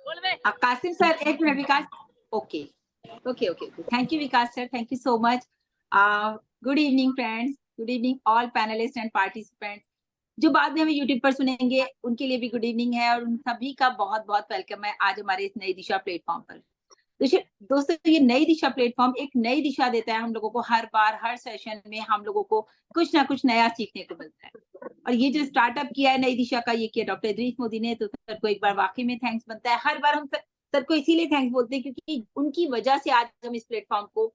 Qasim sir, एक minute Vikas. Okay okay okay, thank you Vikas sir, thank you so much. Good evening friends, good evening all panelist and participants. जो बाद में हमें YouTube पर सुनेंगे उनके लिए भी गुड इवनिंग है, और उन सभी का बहुत बहुत वेलकम है आज हमारे इस नई दिशा प्लेटफॉर्म पर। दोस्तों, ये नई दिशा प्लेटफॉर्म एक नई दिशा देता है हम लोगों को। हर बार हर सेशन में हम लोगों को कुछ ना कुछ नया सीखने को मिलता है। और ये जो स्टार्टअप किया है नई दिशा का, ये किया डॉक्टर इदरीस मोदी ने, तो सर को एक बार वाकई में थैंक्स बनता है। हर बार हम सर को इसीलिए थैंक्स बोलते हैं क्योंकि उनकी वजह से आज हम इस प्लेटफॉर्म को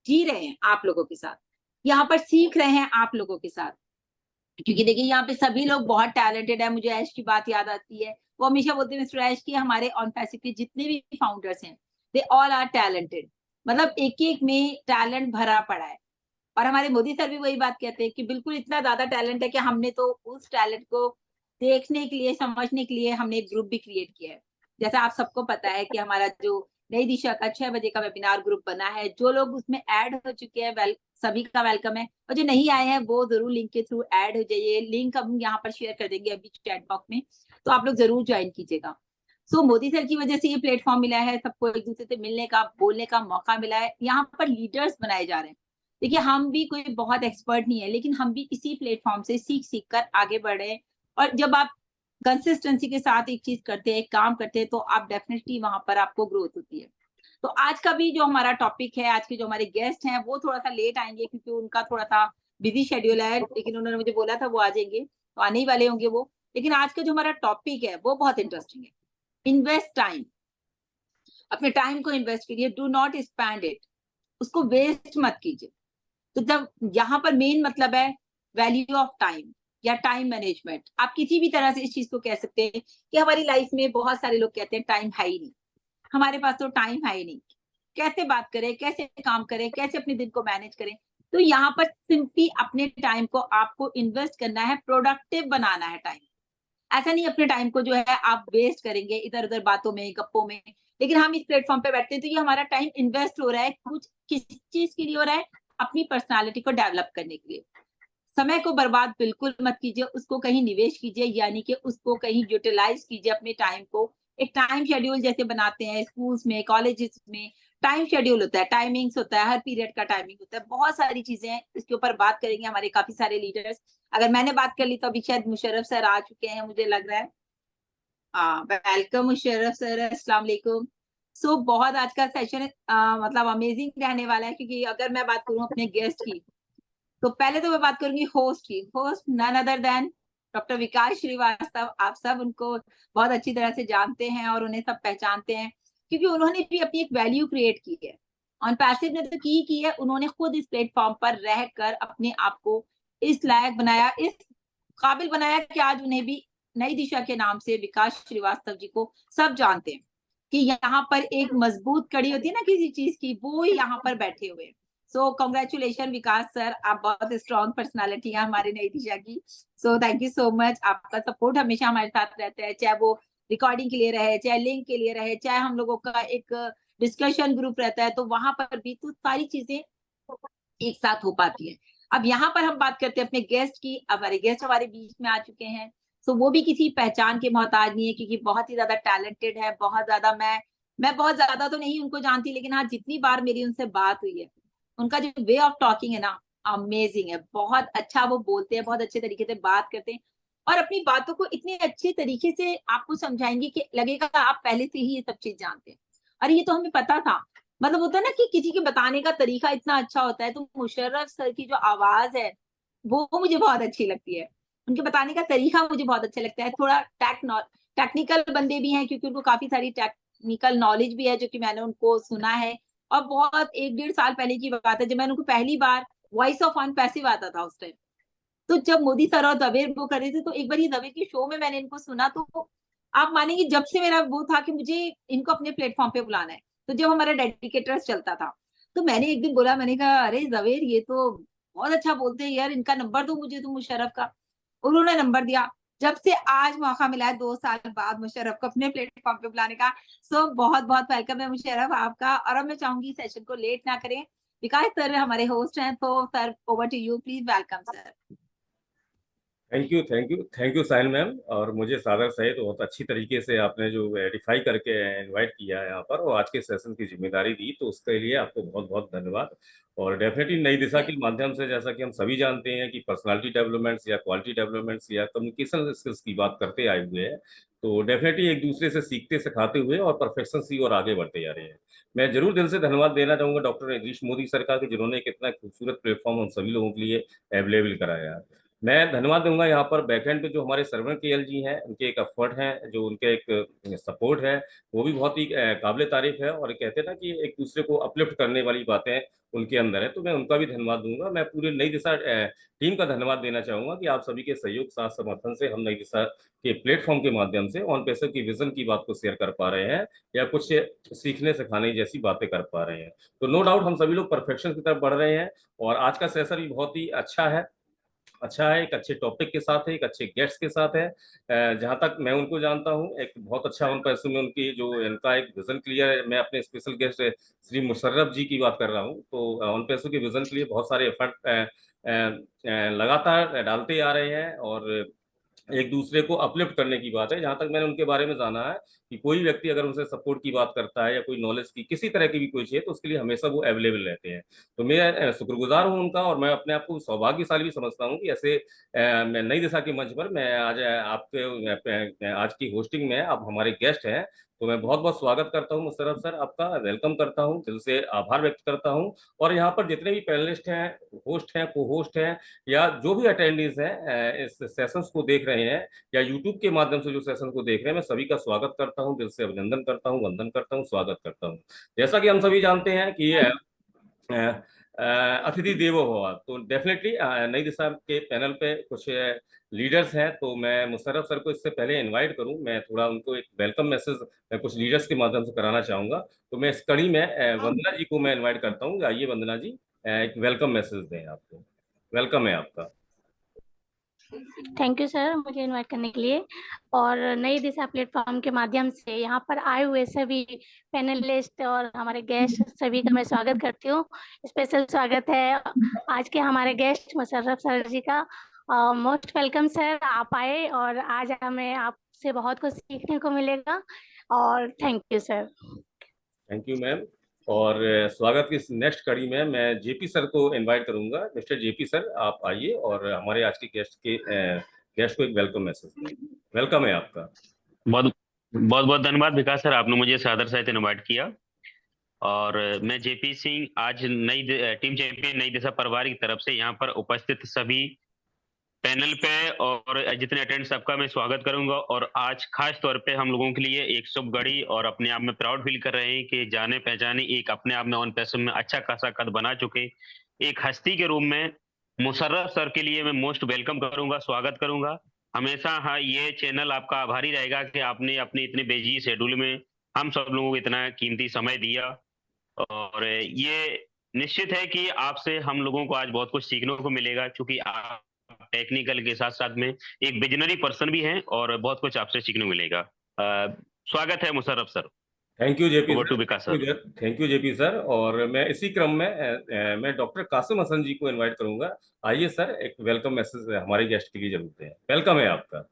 जी रहे हैं आप लोगों के साथ, यहाँ पर सीख रहे हैं आप लोगों के साथ। क्योंकि देखिए यहाँ पे सभी लोग बहुत टैलेंटेड है। मुझे ऐश की बात याद आती है, वो हमेशा बोलते हैं मिस्टर ऐश की हमारे ऑन पैसिव के जितने भी फाउंडर्स हैं दे ऑल आर टैलेंटेड। मतलब एक एक में टैलेंट भरा पड़ा है। और हमारे मोदी सर भी वही बात कहते हैं कि बिल्कुल इतना ज्यादा टैलेंट है कि हमने तो उस टैलेंट को देखने के लिए, समझने के लिए हमने एक ग्रुप भी क्रिएट किया है। जैसा आप सबको पता है कि हमारा जो नई दिशा का 6 बजे का वेबिनार ग्रुप बना है, जो लोग उसमें ऐड हो चुके हैं सभी का वेलकम है, और जो नहीं आए हैं वो जरूर लिंक के थ्रू ऐड हो जाइए। लिंक हम यहाँ पर शेयर कर देंगे अभी चैट बॉक्स में, तो आप लोग जरूर ज्वाइन कीजिएगा। मोदी सर की वजह से ये प्लेटफॉर्म मिला है, सबको एक दूसरे से मिलने का, बोलने का मौका मिला है। यहाँ पर लीडर्स बनाए जा रहे हैं। देखिए हम भी कोई बहुत एक्सपर्ट नहीं है, लेकिन हम भी इसी प्लेटफॉर्म से सीख सीख कर आगे बढ़े हैं। और जब आप कंसिस्टेंसी के साथ एक चीज करते हैं, एक काम करते हैं, तो आप डेफिनेटली वहां पर आपको ग्रोथ होती है। तो आज का भी जो हमारा टॉपिक है, आज के जो हमारे गेस्ट हैं वो थोड़ा सा लेट आएंगे क्योंकि उनका थोड़ा सा बिजी शेड्यूल है, लेकिन उन्होंने मुझे बोला था वो आ जाएंगे, तो आने ही वाले होंगे वो। लेकिन आज का जो हमारा टॉपिक है वो बहुत इंटरेस्टिंग है। Invest time. अपने टाइम को इन्वेस्ट कीजिए, डू नॉट स्पेंड इट, उसको वेस्ट मत कीजिए। तो जब यहाँ पर मेन मतलब है वैल्यू ऑफ टाइम या टाइम मैनेजमेंट। आप किसी भी तरह से इस चीज को कह सकते हैं कि हमारी लाइफ में बहुत सारे लोग कहते हैं टाइम है ही नहीं, हमारे पास तो टाइम है ही नहीं, कैसे बात करें, कैसे काम करें, कैसे अपने दिन को मैनेज करें। तो यहाँ पर सिंपली अपने टाइम को आपको इन्वेस्ट करना है, प्रोडक्टिव बनाना है टाइम। ऐसा नहीं अपने टाइम को जो है आप वेस्ट करेंगे इधर उधर बातों में, गप्पों में। लेकिन हम इस प्लेटफॉर्म पे बैठते हैं तो ये हमारा टाइम इन्वेस्ट हो रहा है, कुछ किस चीज के लिए हो रहा है, अपनी पर्सनालिटी को डेवलप करने के लिए। समय को बर्बाद बिल्कुल मत कीजिए, उसको कहीं निवेश कीजिए, यानी कि उसको कहीं यूटिलाइज कीजिए अपने टाइम को। एक टाइम शेड्यूल जैसे बनाते हैं स्कूल्स में, कॉलेजेस में टाइम शेड्यूल होता है, टाइमिंग्स होता है, हर पीरियड का टाइमिंग होता है, बहुत सारी चीजें हैं। इसके ऊपर बात करेंगे हमारे काफी सारे लीडर्स। अगर मैंने बात कर ली तो अभी शायद मुशर्रफ सर आ चुके हैं, मुझे लग रहा है। वेलकम मुशर्रफ सर, अस्सलाम वालेकुम। बहुत आज का सेशन मतलब अमेजिंग रहने वाला है, क्योंकि अगर मैं बात करूं अपने गेस्ट की, तो पहले तो मैं बात करूंगी होस्ट की। Host none other than doctor Vikas Srivastava. आप सब उनको बहुत अच्छी तरह से जानते हैं और उन्हें सब पहचानते हैं, क्योंकि उन्होंने भी अपनी एक वैल्यू क्रिएट की है। ऑन पैसिव ने तो की है, उन्होंने खुद इस प्लेटफॉर्म पर रहकर अपने आप को इस लायक बनाया, इस काबिल बनाया कि आज उन्हें भी नई दिशा के नाम से विकास श्रीवास्तव जी को सब जानते हैं कि यहाँ पर एक मजबूत कड़ी होती है ना किसी चीज की, वो यहाँ पर बैठे हुए हैं। कॉन्ग्रेचुलेशन विकास सर, आप बहुत स्ट्रॉन्ग पर्सनालिटी है हमारी नई दिशा की। Thank you so much. आपका सपोर्ट हमेशा हमारे साथ रहता है, चाहे वो रिकॉर्डिंग के लिए रहे, चाहे लिंक के लिए रहे, चाहे हम लोगों का एक डिस्कशन ग्रुप रहता है, तो वहां पर भी तो सारी चीजें एक साथ हो पाती है। अब यहाँ पर हम बात करते हैं अपने गेस्ट की। हमारे गेस्ट हमारे बीच में आ चुके हैं, वो भी किसी पहचान के मोहताज नहीं है, क्योंकि बहुत ही ज्यादा टैलेंटेड है। बहुत ज्यादा मैं बहुत ज्यादा तो नहीं उनको जानती, लेकिन हाँ जितनी बार मेरी उनसे बात हुई है, उनका जो वे ऑफ टॉकिंग है ना, अमेजिंग है। बहुत अच्छा वो बोलते हैं, बहुत अच्छे तरीके से बात करते हैं, और अपनी बातों को इतने अच्छे तरीके से आपको समझाएंगे कि लगेगा आप पहले से ही ये सब चीज जानते हैं। अरे ये तो हमें पता था। मतलब होता है ना कि किसी के बताने का तरीका इतना अच्छा होता है। तो मुशर्रफ सर की जो आवाज है वो मुझे बहुत अच्छी लगती है, उनके बताने का तरीका मुझे बहुत अच्छा लगता है। थोड़ा टेक्निकल बंदे भी हैं, क्योंकि उनको काफी सारी टेक्निकल नॉलेज भी है, जो कि मैंने उनको सुना है। और बहुत 1-1.5 साल पहले की बात है, जब मैंने उनको पहली बार वॉइस ऑफ ऑन पैसिव आता था उस टाइम, तो जब मोदी सर और दवेर वो कर रहे थे, तो एक बार ये दवेर के शो में मैंने इनको सुना, तो आप मानेंगे जब से मेरा वो था कि मुझे इनको अपने प्लेटफॉर्म पे बुलाना है। तो जब हमारा डेडिकेटर्स चलता था, तो मैंने एक दिन बोला, मैंने कहा अरे जवेर ये तो बहुत अच्छा बोलते हैं यार, इनका नंबर दो मुझे, तो मुशर्रफ का। उन्होंने नंबर दिया। जब से आज मौका मिला है 2 साल बाद मुशर्रफ को अपने प्लेटफॉर्म पे बुलाने का। बहुत बहुत वेलकम है मुशर्रफ आपका। और अब मैं चाहूंगी सेशन को लेट ना करें, विकास सर हमारे होस्ट हैं, तो sir over to you, please welcome sir. Thank you Sahil ma'am. और मुझे सादर सहित बहुत अच्छी तरीके से आपने जो एडिफाई करके इनवाइट किया है यहाँ पर और आज के सेशन की जिम्मेदारी दी, तो उसके लिए आपको बहुत बहुत धन्यवाद। और डेफिनेटली नई दिशा के माध्यम से, जैसा कि हम सभी जानते हैं कि पर्सनालिटी डेवलपमेंट्स या क्वालिटी डेवलपमेंट्स या कम्युनिकेशन स्किल्स की बात करते आए हुए हैं, तो डेफिनेटली एक दूसरे से सीखते सिखाते हुए और परफेक्शन की ओर आगे बढ़ते जा रहे हैं। मैं जरूर दिल से धन्यवाद देना चाहूंगा डॉक्टर यतीश मोदी सर का, कि जिन्होंने एक इतना खूबसूरत प्लेटफॉर्म हम सभी लोगों के लिए अवेलेबल कराया। मैं धन्यवाद दूंगा यहाँ पर बैकएंड पे जो हमारे सर्वर के एल जी हैं, उनके एक एफर्ट है, जो उनके एक सपोर्ट है, वो भी बहुत ही काबिल तारीफ है। और कहते हैं ना कि एक दूसरे को अपलिफ्ट करने वाली बातें उनके अंदर है, तो मैं उनका भी धन्यवाद दूंगा। मैं पूरे नई दिशा टीम का धन्यवाद देना चाहूंगा कि आप सभी के सहयोग साथ समर्थन से हम नई दिशा के प्लेटफॉर्म के माध्यम से ऑन पेसर की विजन की बात को शेयर कर पा रहे हैं या कुछ सीखने सिखाने जैसी बातें कर पा रहे हैं। तो नो डाउट हम सभी लोग परफेक्शन की तरफ बढ़ रहे हैं। और आज का सेशन भी बहुत ही अच्छा है, एक अच्छे टॉपिक के साथ है, एक अच्छे गेस्ट के साथ है। जहां तक मैं उनको जानता हूं, एक बहुत अच्छा उन पैसों में उनकी जो इनका एक विजन क्लियर है। मैं अपने स्पेशल गेस्ट श्री मुशर्रफ जी की बात कर रहा हूं, तो उन पैसों के विजन के लिए बहुत सारे एफर्ट लगातार डालते आ रहे हैं और एक दूसरे को अपलिफ्ट करने की बात है। जहां तक मैंने उनके बारे में जाना है कि कोई व्यक्ति अगर उनसे सपोर्ट की बात करता है या कोई नॉलेज की किसी तरह की भी कोई चाहिए, तो उसके लिए हमेशा वो अवेलेबल रहते हैं। तो मैं शुक्रगुजार हूं उनका, और मैं अपने आप को सौभाग्यशाली भी समझता हूं कि ऐसे मैं नई दिशा के मंच पर मैं आज आपके आज की होस्टिंग में आप हमारे गेस्ट हैं। तो मैं बहुत बहुत स्वागत करता हूं मुशर्रफ सर, आपका वेलकम करता हूं, दिल से आभार व्यक्त करता हूं। और यहाँ पर जितने भी पैनलिस्ट हैं, होस्ट हैं, को होस्ट हैं, या जो भी अटेंडीज हैं इस सेशंस को देख रहे हैं या यूट्यूब के माध्यम से जो सेशन को देख रहे हैं, मैं सभी का स्वागत करता हूं, दिल से अभिनंदन करता हूं, वंदन करता हूं, स्वागत करता हूं। जैसा कि हम सभी जानते हैं कि अतिथि देवो भव, तो डेफिनेटली नई दिशा के पैनल पे कुछ लीडर्स हैं। तो मैं मुशर्रफ सर को इससे पहले इनवाइट करूं, मैं थोड़ा उनको एक वेलकम मैसेज कुछ लीडर्स के माध्यम से कराना चाहूंगा। तो मैं इस कड़ी में वंदना जी को मैं इनवाइट करता हूँ। आइए वंदना जी, एक वेलकम मैसेज दें आपको। वेलकम है आपका। थैंक यू सर, मुझे इनवाइट करने के लिए। और नई दिशा प्लेटफॉर्म के माध्यम से यहाँ पर आए हुए सभी पैनलिस्ट और हमारे गेस्ट सभी का मैं स्वागत करती हूँ। स्पेशल स्वागत है आज के हमारे गेस्ट मुशर्रफ सर जी का। मोस्ट वेलकम सर, आप आए और आज हमें आपसे बहुत कुछ सीखने को मिलेगा। और thank you sir. Thank you ma'am. और स्वागत की नेक्स्ट कड़ी में मैं जेपी सर को इनवाइट करूंगा। मिस्टर जेपी सर, आप आइए और हमारे आज के गेस्ट को एक वेलकम मैसेज दें। वेलकम है आपका। बहुत बहुत बहुत धन्यवाद विकास सर, आपने मुझे सादर सहित इनवाइट किया। और मैं जेपी सिंह, आज टीम चैंपियन नई दिशा परिवार की तरफ से यहाँ पर उपस्थित सभी पैनल पे और जितने अटेंड सबका मैं स्वागत करूंगा। और आज खास तौर पे हम लोगों के लिए एक शुभ घड़ी और अपने आप में प्राउड फील कर रहे हैं कि जाने पहचाने एक अपने आप में ऑन पैसन में अच्छा खासा कद बना चुके एक हस्ती के रूप में मुशर्रफ सर के लिए मैं मोस्ट वेलकम करूंगा, स्वागत करूंगा। हमेशा हाँ, ये चैनल आपका आभारी रहेगा कि आपने अपने इतने बिजी शेड्यूल में हम सब लोगों को इतना कीमती समय दिया। और ये निश्चित है कि आपसे हम लोगों को आज बहुत कुछ सीखने को मिलेगा, क्योंकि आप टेक्निकल के साथ साथ में एक विजनरी पर्सन भी हैं और बहुत कुछ आपसे सीखने को मिलेगा। स्वागत है Musharraf sir. Thank you JP over sir. To Vikas sir. Thank you JP sir. और मैं इसी क्रम में मैं डॉक्टर कासिम हसन जी को इनवाइट करूंगा। आइए सर, एक वेलकम मैसेज हमारे गेस्ट के लिए जरूर दें। वेलकम है आपका।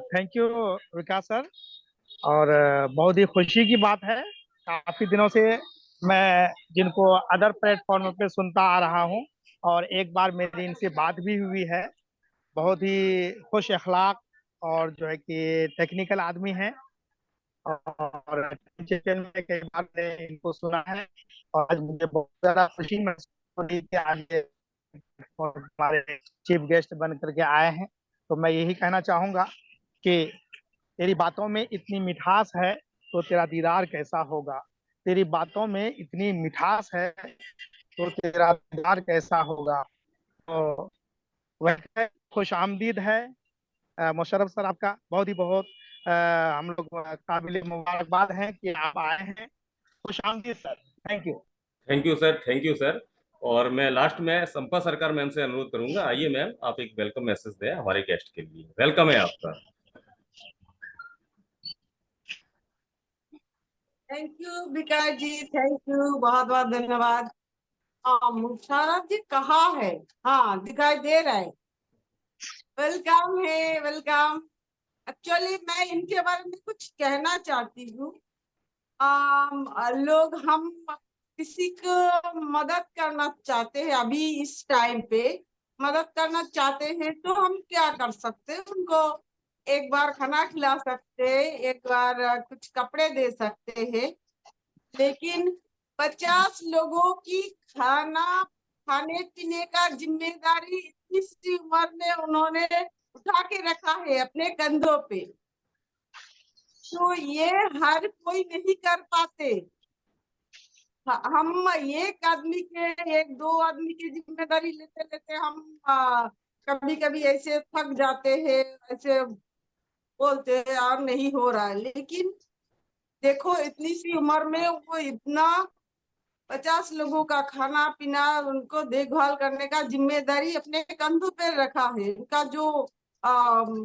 Thank you Vikas sir. और बहुत ही खुशी की बात है, काफी दिनों से मैं जिनको अदर प्लेटफॉर्म पे सुनता आ रहा हूँ और एक बार मेरी इनसे बात भी हुई है। बहुत ही खुश अखलाक और जो है कि टेक्निकल आदमी है। और चैनल में कई बार मैंने इनको सुना है और आज मुझे बहुत ज्यादा खुशी महसूस हो रही है कि आज ये हमारे चीफ गेस्ट बन करके आए हैं। तो मैं यही कहना चाहूंगा कि तेरी बातों में इतनी मिठास है तो तेरा दीदार कैसा होगा। तेरी बातों में इतनी मिठास है तो तेरा दीदार कैसा होगा। तो वह खुश आमदीद है मुशर्रफ सर, आपका बहुत ही बहुत हम लोग काबिल मुबारकबाद हैं कि आप आए हैं। खुश आमदीद sir. Thank you. Thank you sir. Thank you sir. और मैं लास्ट में संपा सरकार मैम से अनुरोध करूंगा। आइए मैम, आप एक वेलकम मैसेज दें हमारे गेस्ट के लिए। वेलकम है आपका। Thank you Vikas ji, thank you, बहुत बहुत धन्यवाद। मुशर्रफ जी कहाँ है? हाँ, दिखाई दे रहा है। वेलकम है, वेलकम। एक्चुअली मैं इनके बारे में कुछ कहना चाहती हूँ। लोग हम किसी को मदद करना चाहते हैं, अभी इस टाइम पे मदद करना चाहते हैं तो हम क्या कर सकते हैं? उनको एक बार खाना खिला सकते हैं, एक बार कुछ कपड़े दे सकते हैं, लेकिन 50 लोगों की खाने पीने का जिम्मेदारी इतनी सी उम्र में उन्होंने उठा के रखा है अपने कंधों पे, तो ये हर कोई नहीं कर पाते। हम एक आदमी के, एक दो आदमी की जिम्मेदारी लेते लेते हम कभी कभी ऐसे थक जाते हैं, ऐसे बोलते हैं और नहीं हो रहा है। लेकिन देखो, इतनी सी उम्र में वो इतना 50 लोगों का खाना पीना, उनको देखभाल करने का जिम्मेदारी अपने कंधों पे रखा है। उनका जो अम,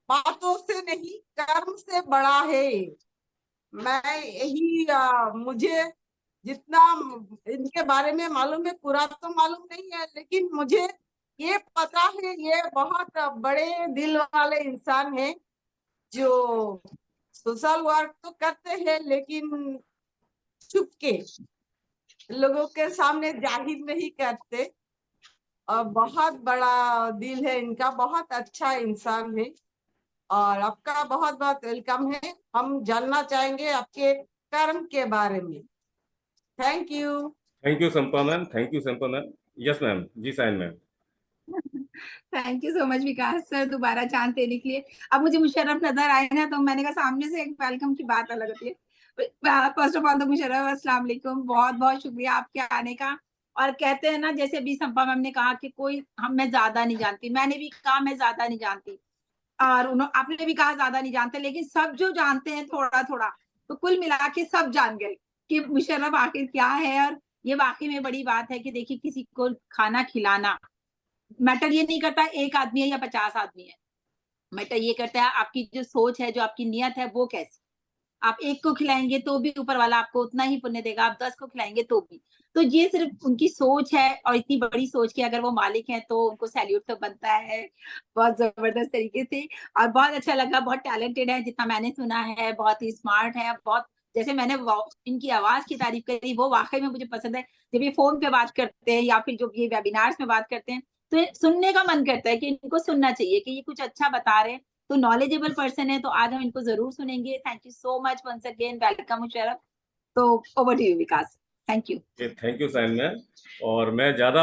बातों से नहीं, कर्म से बड़ा है। मैं यही मुझे जितना इनके बारे में मालूम है, पूरा तो मालूम नहीं है, लेकिन मुझे ये पता है ये बहुत बड़े दिल वाले इंसान है, जो सोशल वर्क तो करते हैं लेकिन छुप के, लोगों के सामने जाहिर नहीं करते। और बहुत बड़ा दिल है इनका, बहुत अच्छा इंसान है। और आपका बहुत बहुत वेलकम है। हम जानना चाहेंगे आपके कर्म के बारे में। Thank you. Thank you Sampa ma'am, thank you Sampa ma'am. Yes ma'am, जी साइन ma'am. Thank you so much Vikas sir, दोबारा चांस देने के लिए। अब मुझे मुशर्रफ नजर आए ना, तो मैंने कहा सामने से एक वेलकम की बात अलग होती है। फर्स्ट ऑफ ऑल तो मुशर्रफ, अस्सलाम वालेकुम, बहुत बहुत शुक्रिया आपके आने का। और कहते हैं ना, जैसे अभी संपा मैम ने कहा कि कोई हम, मैं ज्यादा नहीं जानती, मैंने भी कहा मैं ज्यादा नहीं जानती, और उन्होंने, आपने भी कहा ज्यादा नहीं जानते, लेकिन सब जो जानते हैं थोड़ा थोड़ा, तो कुल मिला के सब जान गए कि मुशर्रफ आखिर क्या है। और ये वाकई में बड़ी बात है कि देखिए, किसी को खाना खिलाना, मैटर ये नहीं करता एक आदमी है या 50 आदमी है, मैटर ये करता है आपकी जो सोच है, जो आपकी नियत है, वो कैसी। आप एक को खिलाएंगे तो भी ऊपर वाला आपको उतना ही पुण्य देगा, आप 10 को खिलाएंगे तो भी। तो ये सिर्फ उनकी सोच है, और इतनी बड़ी सोच की अगर वो मालिक हैं तो उनको सैल्यूट तो बनता है बहुत जबरदस्त तरीके से। और बहुत अच्छा लगा, बहुत टैलेंटेड है जितना मैंने सुना है, बहुत ही स्मार्ट है, बहुत, जैसे मैंने इनकी आवाज की तारीफ करी, वो वाकई में मुझे पसंद है। जब ये फोन पे बात करते हैं या फिर जो ये वेबिनार्स में बात करते हैं, तो सुनने का मन करता है कि इनको सुनना चाहिए कि ये कुछ अच्छा बता रहे हैं। तो नॉलेजेबल पर्सन है, तो आज हम इनको जरूर सुनेंगे। Thank you so much once again, welcome Musharraf. तो over to you Vikas. Thank you. Thank you साइन मैम। और मैं ज़्यादा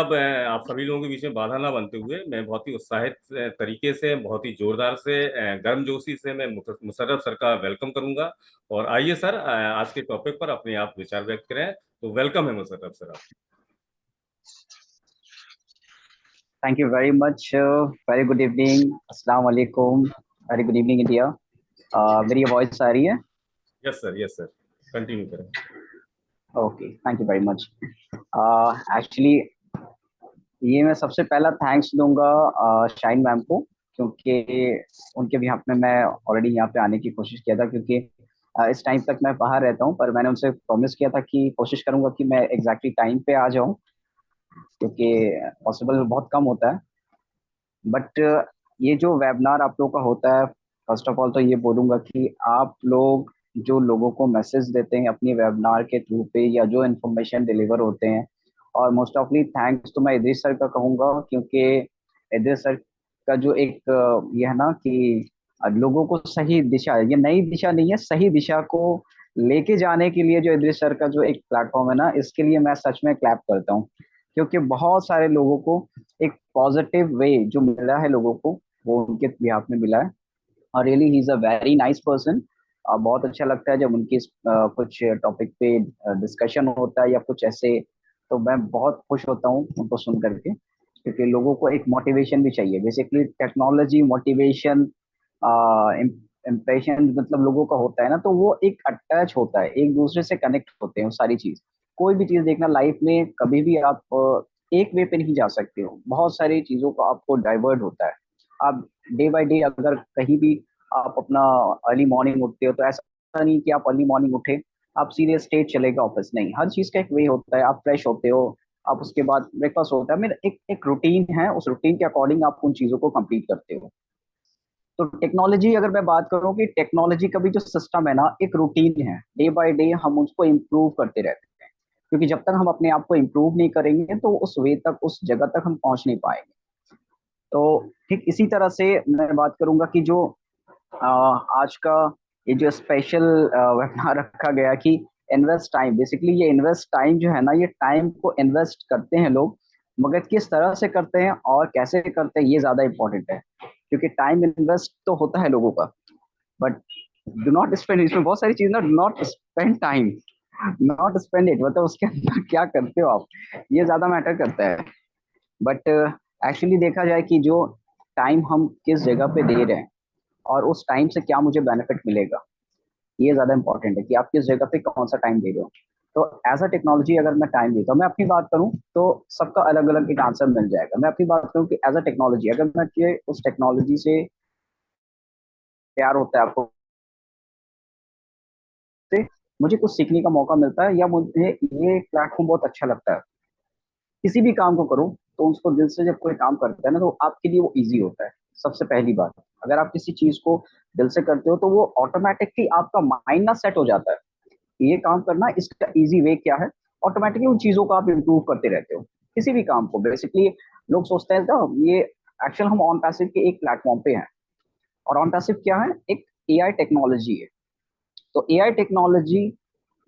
आप सभी लोगों के बीच में बाधा ना बनते हुए, मैं बहुत ही उत्साहित तरीके से, बहुत ही जोरदार से, गर्मजोशी से मैं मुशर्रफ सर का वेलकम करूंगा। और आइए सर, आज के टॉपिक पर अपने आप विचार व्यक्त करें। तो वेलकम है मुशर्रफ सर आप। Thank you very much. Very good evening. Assalamu alaikum. Very good evening, India. मेरी आवाज आ रही है? यस सर, कंटिन्यू करें। Okay, thank you very much. Actually ये मैं सबसे पहला थैंक्स दूंगा शाइन मैम को, क्योंकि उनके बिहाफ में मैं ऑलरेडी यहाँ पे आने की कोशिश किया था, क्योंकि इस टाइम तक मैं बाहर रहता हूँ, पर मैंने उनसे प्रॉमिस किया था कि कोशिश करूंगा कि मैं एग्जैक्टली टाइम पे आ जाऊँ, क्योंकि पॉसिबल बहुत कम होता है। बट ये जो वेबिनार आप लोगों का होता है, फर्स्ट ऑफ ऑल तो ये बोलूँगा कि आप लोग जो लोगों को मैसेज देते हैं अपनी वेबिनार के थ्रू पे, या जो इन्फॉर्मेशन डिलीवर होते हैं, और मोस्ट ऑफली थैंक्स तो मैं इद्रिस सर का कहूँगा, क्योंकि इद्रिस सर का जो एक ये है ना कि लोगों को सही दिशा, ये नई दिशा नहीं है, सही दिशा को लेके जाने के लिए जो इद्रिस सर का जो एक प्लेटफॉर्म है ना, इसके लिए मैं सच में क्लैप करता हूँ, क्योंकि बहुत सारे लोगों को एक पॉजिटिव वे जो मिला है लोगों को, वो उनके बिहाफ में मिला है। और really he is a very nice person. बहुत अच्छा लगता है जब उनकी कुछ टॉपिक पे डिस्कशन होता है या कुछ ऐसे, तो मैं बहुत खुश होता हूँ उनको सुन करके, क्योंकि लोगों को एक मोटिवेशन भी चाहिए। बेसिकली टेक्नोलॉजी मोटिवेशन इम्प्रेशन मतलब लोगों का होता है ना, तो वो एक अटैच होता है, एक दूसरे से कनेक्ट होते हैं वो सारी चीज। कोई भी चीज देखना लाइफ में, कभी भी आप एक वे पे नहीं जा सकते हो, बहुत सारी चीजों को आपको डाइवर्ट होता है। आप डे बाय डे अगर कहीं भी आप अपना अर्ली मॉर्निंग उठते हो, तो ऐसा नहीं कि आप अर्ली मॉर्निंग उठे आप सीधे स्ट्रेट चले गए ऑफिस, नहीं, हर चीज का एक वे होता है। आप फ्रेश होते हो, आप उसके बाद ब्रेकफास्ट होता है, मेरा एक रूटीन है, उस रूटीन के अकॉर्डिंग आप उन चीज़ों को कंप्लीट करते हो। तो टेक्नोलॉजी अगर मैं बात करूँ कि टेक्नोलॉजी का भी जो सिस्टम है ना, एक रूटीन है, डे बाय डे हम उसको इम्प्रूव करते रहते हैं, क्योंकि जब तक हम अपने आप को इम्प्रूव नहीं करेंगे तो उस वे तक, उस जगह तक हम पहुंच नहीं पाएंगे। तो ठीक इसी तरह से मैं बात करूंगा कि जो आज का ये जो स्पेशल वेबिनार रखा गया कि इन्वेस्ट टाइम, बेसिकली ये इन्वेस्ट टाइम जो है ना, ये टाइम को इन्वेस्ट करते हैं लोग, मगर किस तरह से करते हैं और कैसे करते हैं ये ज्यादा इंपॉर्टेंट है, क्योंकि टाइम इन्वेस्ट तो होता है लोगों का, बट डू नॉट स्पेंड, इसमें बहुत सारी चीज ना, do not spend time, not spend it, मतलब उसके अंदर क्या करते हो आप, ये ज्यादा मैटर करता है। बट एक्चुअली देखा जाए कि जो टाइम हम किस जगह पे दे रहे हैं और उस टाइम से क्या मुझे बेनिफिट मिलेगा, ये ज्यादा इंपॉर्टेंट है कि आप किस जगह पे कौन सा टाइम दे रहे हो। तो एज अ टेक्नोलॉजी अगर मैं टाइम देता हूँ, मैं अपनी बात करूँ तो सबका अलग अलग एक आंसर मिल जाएगा। मैं अपनी बात करूँ कि एज अ टेक्नोलॉजी, अगर मैं उस टेक्नोलॉजी से प्यार होता है आपको, से मुझे कुछ सीखने का मौका मिलता है, या मुझे ये प्लेटफॉर्म बहुत अच्छा लगता है, किसी भी काम को करो तो उसको दिल से जब कोई काम करता है ना, तो आपके लिए वो इजी होता है। सबसे पहली बात, अगर आप किसी चीज को दिल से करते हो तो वो ऑटोमेटिकली आपका माइंड ना सेट हो जाता है, ये काम करना, इसका इजी वे क्या है, ऑटोमेटिकली उन चीजों को आप इम्प्रूव करते रहते हो, किसी भी काम को। बेसिकली लोग सोचते हैं ना, ये एक्चुअल हम ऑन पैसिव के एक प्लेटफॉर्म पे हैं, और ऑन पैसिव क्या है, एक एआई टेक्नोलॉजी है। तो एआई टेक्नोलॉजी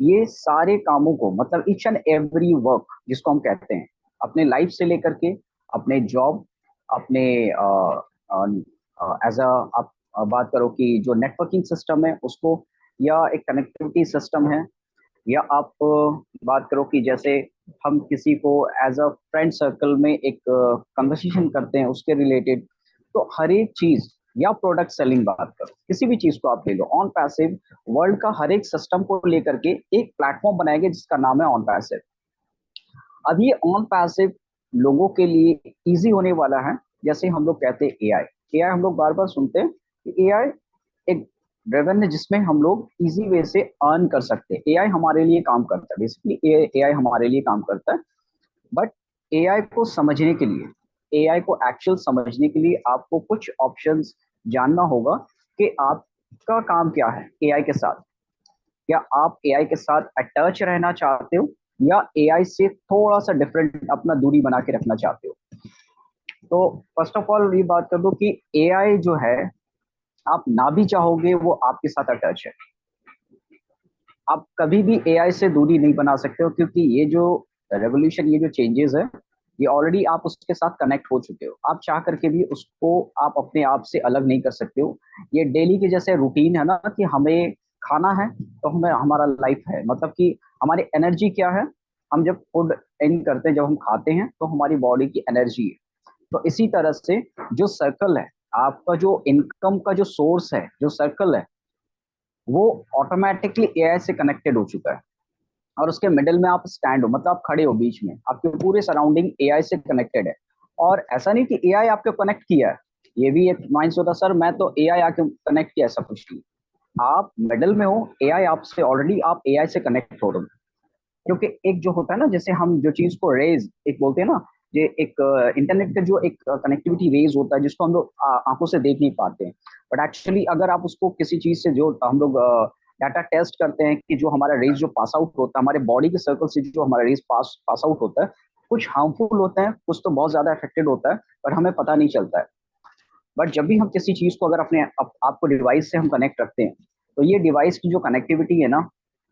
ये सारे कामों को, मतलब ईच एंड एवरी वर्क जिसको हम कहते हैं, अपने लाइफ से लेकर के अपने जॉब, अपने एज अ आप बात करो कि जो नेटवर्किंग सिस्टम है उसको, या एक कनेक्टिविटी सिस्टम है, या आप बात करो कि जैसे हम किसी को एज अ फ्रेंड सर्कल में एक कन्वर्सेशन करते हैं उसके रिलेटेड, तो हर एक चीज, या प्रोडक्ट सेलिंग बात करो, किसी भी चीज को आप ले लो, ऑन पैसिव वर्ल्ड का हर एक सिस्टम को लेकर के एक प्लेटफॉर्म बनाएंगे जिसका नाम है ऑन पैसिव। अब ये ऑन पैसिव लोगों के लिए इजी होने वाला है। जैसे हम लोग कहते हैं एआई, एआई हम लोग बार बार सुनते हैं कि एआई एक ड्रिवन है जिसमें हम लोग इजी वे से अर्न कर सकते हैं। एआई हमारे लिए काम करता है, बेसिकली एआई हमारे लिए काम करता है, बट एआई को समझने के लिए, एआई को एक्चुअल समझने के लिए आपको कुछ ऑप्शंस जानना होगा कि आपका काम क्या है एआई के साथ। क्या आप एआई के साथ अटैच रहना चाहते हो, या एआई से थोड़ा सा डिफरेंट अपना दूरी बना के रखना चाहते हो। तो फर्स्ट ऑफ ऑल ये बात कर दो कि एआई जो है, आप ना भी चाहोगे वो आपके साथ अटैच है, आप कभी भी एआई से दूरी नहीं बना सकते हो, क्योंकि ये जो रेवोल्यूशन, ये जो चेंजेस है, ये ऑलरेडी आप उसके साथ कनेक्ट हो चुके हो। आप चाह करके भी उसको आप अपने आप से अलग नहीं कर सकते हो। ये डेली के जैसे रूटीन है ना, कि हमें खाना है तो हमें, हमारा लाइफ है, मतलब कि हमारी एनर्जी क्या है, हम जब फूड इन करते हैं, जब हम खाते हैं तो हमारी बॉडी की एनर्जी है। तो इसी तरह से जो सर्कल है, आपका जो इनकम का जो सोर्स है, जो सर्कल है, वो ऑटोमेटिकली एआई से कनेक्टेड हो चुका है, और उसके मिडिल में आप स्टैंड हो, मतलब आप खड़े हो बीच में, आपके पूरे सराउंडिंग एआई से कनेक्टेड है। और ऐसा नहीं कि एआई आपको कनेक्ट किया है, ये भी एक माइंड होता सर मैं तो एआई आके कनेक्ट किया, ऐसा कुछ नहीं। आप मिडिल में हो, एआई आपसे ऑलरेडी, आप एआई से कनेक्ट हो रहे हो। क्योंकि एक जो होता है ना, जैसे हम जो चीज को रेज एक बोलते हैं ना, ये एक इंटरनेट का जो एक कनेक्टिविटी रेज होता है जिसको हम लोग आंखों से देख नहीं पाते हैं, बट एक्चुअली अगर आप उसको किसी चीज से, जो हम लोग डाटा टेस्ट करते हैं कि जो हमारा रेज जो पास आउट होता है, हमारे बॉडी के सर्कल से जो हमारा रेज पास आउट होता है, कुछ हार्मफुल होता है, कुछ तो बहुत ज्यादा अफेक्टेड होता है, पर हमें पता नहीं चलता है। बट जब भी हम किसी चीज को अगर अपने आपको डिवाइस से हम कनेक्ट रखते हैं, तो ये डिवाइस की जो कनेक्टिविटी है ना,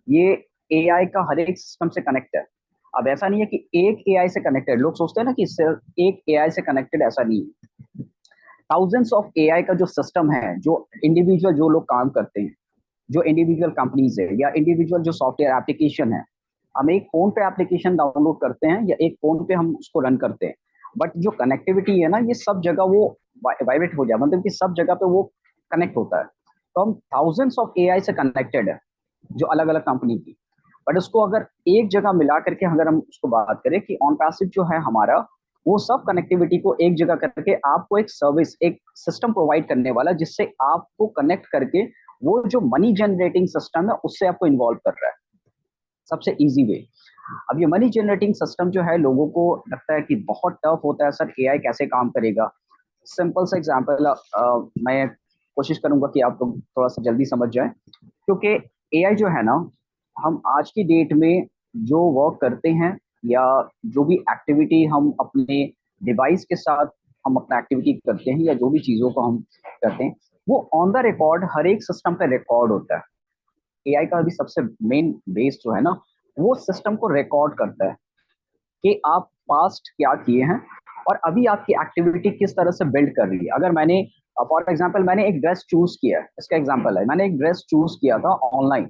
ये एआई का हर एक सिस्टम से कनेक्ट है। अब ऐसा नहीं है कि एक एआई से कनेक्टेड, लोग सोचते हैं ना कि सिर्फ एक एआई से कनेक्टेड, ऐसा नहीं है। थाउजेंड्स ऑफ एआई का जो सिस्टम है, जो इंडिविजुअल जो लोग काम करते हैं, जो इंडिविजुअल कंपनीज है, या इंडिविजुअल जो सॉफ्टवेयर एप्लीकेशन है, हम एक फोन पे एप्लीकेशन डाउनलोड करते हैं या एक फोन पे हम उसको रन करते हैं, बट जो कनेक्टिविटी है ना, ये सब जगह वो वाइब्रेट हो जाए, मतलब कि सब जगह पे वो कनेक्ट होता है। तो हम थाउजेंड्स ऑफ एआई से कनेक्टेड है, जो अलग अलग कंपनी की, बट उसको अगर एक जगह मिला करके अगर हम उसको बात करें कि ऑन पैसिव जो है हमारा, वो सब कनेक्टिविटी को एक जगह करके आपको एक सर्विस, एक सिस्टम प्रोवाइड करने वाला, जिससे आपको कनेक्ट करके वो जो मनी जनरेटिंग सिस्टम है उससे आपको इन्वॉल्व कर रहा है। सबसे इजी वे। अब ये मनी जनरेटिंग सिस्टम जो है लोगों को लगता है कि बहुत टफ होता है, सर एआई कैसे काम करेगा। सिंपल सा एग्जांपल मैं कोशिश करूंगा कि आप लोग थोड़ा सा जल्दी समझ जाए, क्योंकि एआई जो है ना, हम आज की डेट में जो वर्क करते हैं या जो भी एक्टिविटी हम अपने डिवाइस के साथ हम अपना एक्टिविटी करते हैं या जो भी चीज़ों को हम करते हैं, वो ऑन द रिकॉर्ड हर एक सिस्टम पे रिकॉर्ड होता है। एआई का भी सबसे मेन बेस जो है ना, वो सिस्टम को रिकॉर्ड करता है कि आप पास्ट क्या किए हैं और अभी आपकी एक्टिविटी किस तरह से बिल्ड कर रही है। अगर मैंने फॉर एग्जांपल मैंने एक ड्रेस चूज किया है, इसका एग्जांपल है, मैंने एक ड्रेस चूज किया था ऑनलाइन,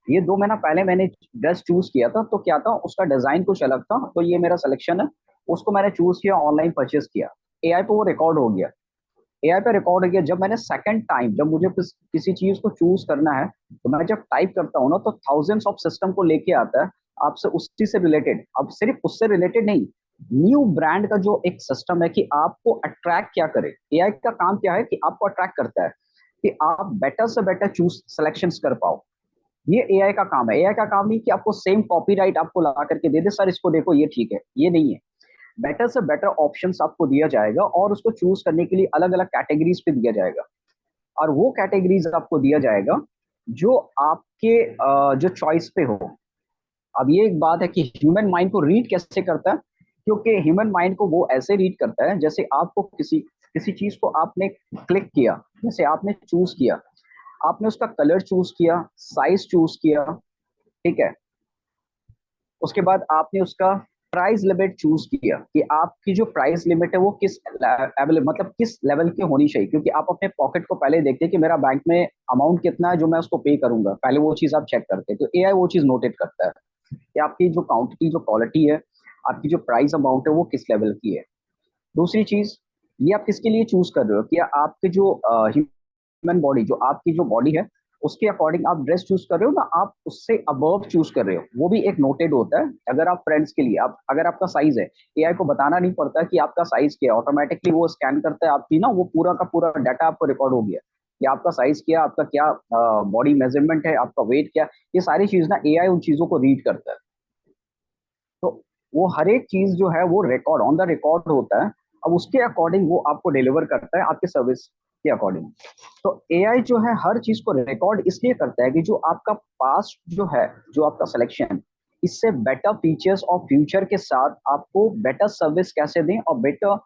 ये 2 महीना पहले मैंने ड्रेस चूज किया था, तो क्या था उसका डिजाइन कुछ अलग था, तो ये मेरा सिलेक्शन है, उसको मैंने चूज किया, ऑनलाइन परचेज किया, एआई पे वो रिकॉर्ड हो गया। एआई पे रिकॉर्ड हो गया, जब मैंने सेकंड टाइम जब मुझे किसी चीज को चूज करना है, तो मैं जब टाइप करता हूँ ना, तो थाउजेंड्स ऑफ सिस्टम को लेके आता है आपसे उसी से रिलेटेड। अब सिर्फ उससे रिलेटेड नहीं, न्यू ब्रांड का जो एक सिस्टम है कि आपको अट्रैक्ट क्या करे। एआई का काम क्या है कि आपको अट्रैक्ट करता है कि आप बेटर से बेटर चूज सिलेक्शंस कर पाओ। ये एआई का काम है। एआई का काम नहीं कि आपको सेम कॉपीराइट आपको ला करके दे दे, सर इसको देखो ये ठीक है, ये नहीं है। बेटर से बेटर ऑप्शंस आपको दिया जाएगा और उसको चूज करने के लिए अलग अलग कैटेगरीज पे दिया जाएगा, और वो कैटेगरीज आपको दिया जाएगा जो आपके जो चॉइस पे हो। अब ये एक बात है कि ह्यूमन माइंड को रीड कैसे करता है, क्योंकि ह्यूमन माइंड को वो ऐसे रीड करता है जैसे आपको किसी किसी चीज को आपने क्लिक किया, जैसे आपने चूज किया, आपने उसका कलर चूज किया, साइज चूज किया, ठीक है, उसके बाद आपने उसका प्राइस लिमिट चूज किया कि आपकी जो प्राइस लिमिट है वो किस मतलब किस लेवल की होनी चाहिए, क्योंकि आप अपने पॉकेट को पहले देखते हैं कि मेरा बैंक में अमाउंट कितना है जो मैं उसको पे करूंगा, पहले वो चीज आप चेक करते हैं। तो एआई वो चीज नोटेट करता है कि आपकी जो क्वांटिटी जो क्वालिटी है, आपकी जो प्राइस अमाउंट है वो किस लेवल की है। दूसरी चीज, ये आप किसके लिए चूज कर रहे हो, कि आपके जो ह्यूमन बॉडी, जो आपकी जो बॉडी है उसके अकॉर्डिंग आप ड्रेस चूज कर रहे हो ना, आप उससे अबव चूज कर रहे हो, वो भी एक नोटेड होता है। अगर आप फ्रेंड्स के लिए आप अगर आपका साइज है, एआई को बताना नहीं पड़ता कि आपका साइज क्या है, ऑटोमेटिकली वो स्कैन करता है आपकी ना, वो पूरा का पूरा डाटा आपको रिकॉर्ड हो गया कि आपका साइज क्या, आपका क्या बॉडी मेजरमेंट है, आपका वेट क्या, ये सारी चीज ना एआई उन चीजों को रीड करता है। तो वो हर एक चीज जो है वो रिकॉर्ड ऑन द रिकॉर्ड होता है। अब उसके अकॉर्डिंग वो आपको डिलीवर करता है आपके सर्विस के अकॉर्डिंग। तो एआई जो है हर चीज को रिकॉर्ड इसलिए करता है कि जो आपका पास्ट जो है, जो आपका सिलेक्शन, इससे बेटर फीचर्स और फ्यूचर के साथ आपको बेटर सर्विस कैसे दें और बेटर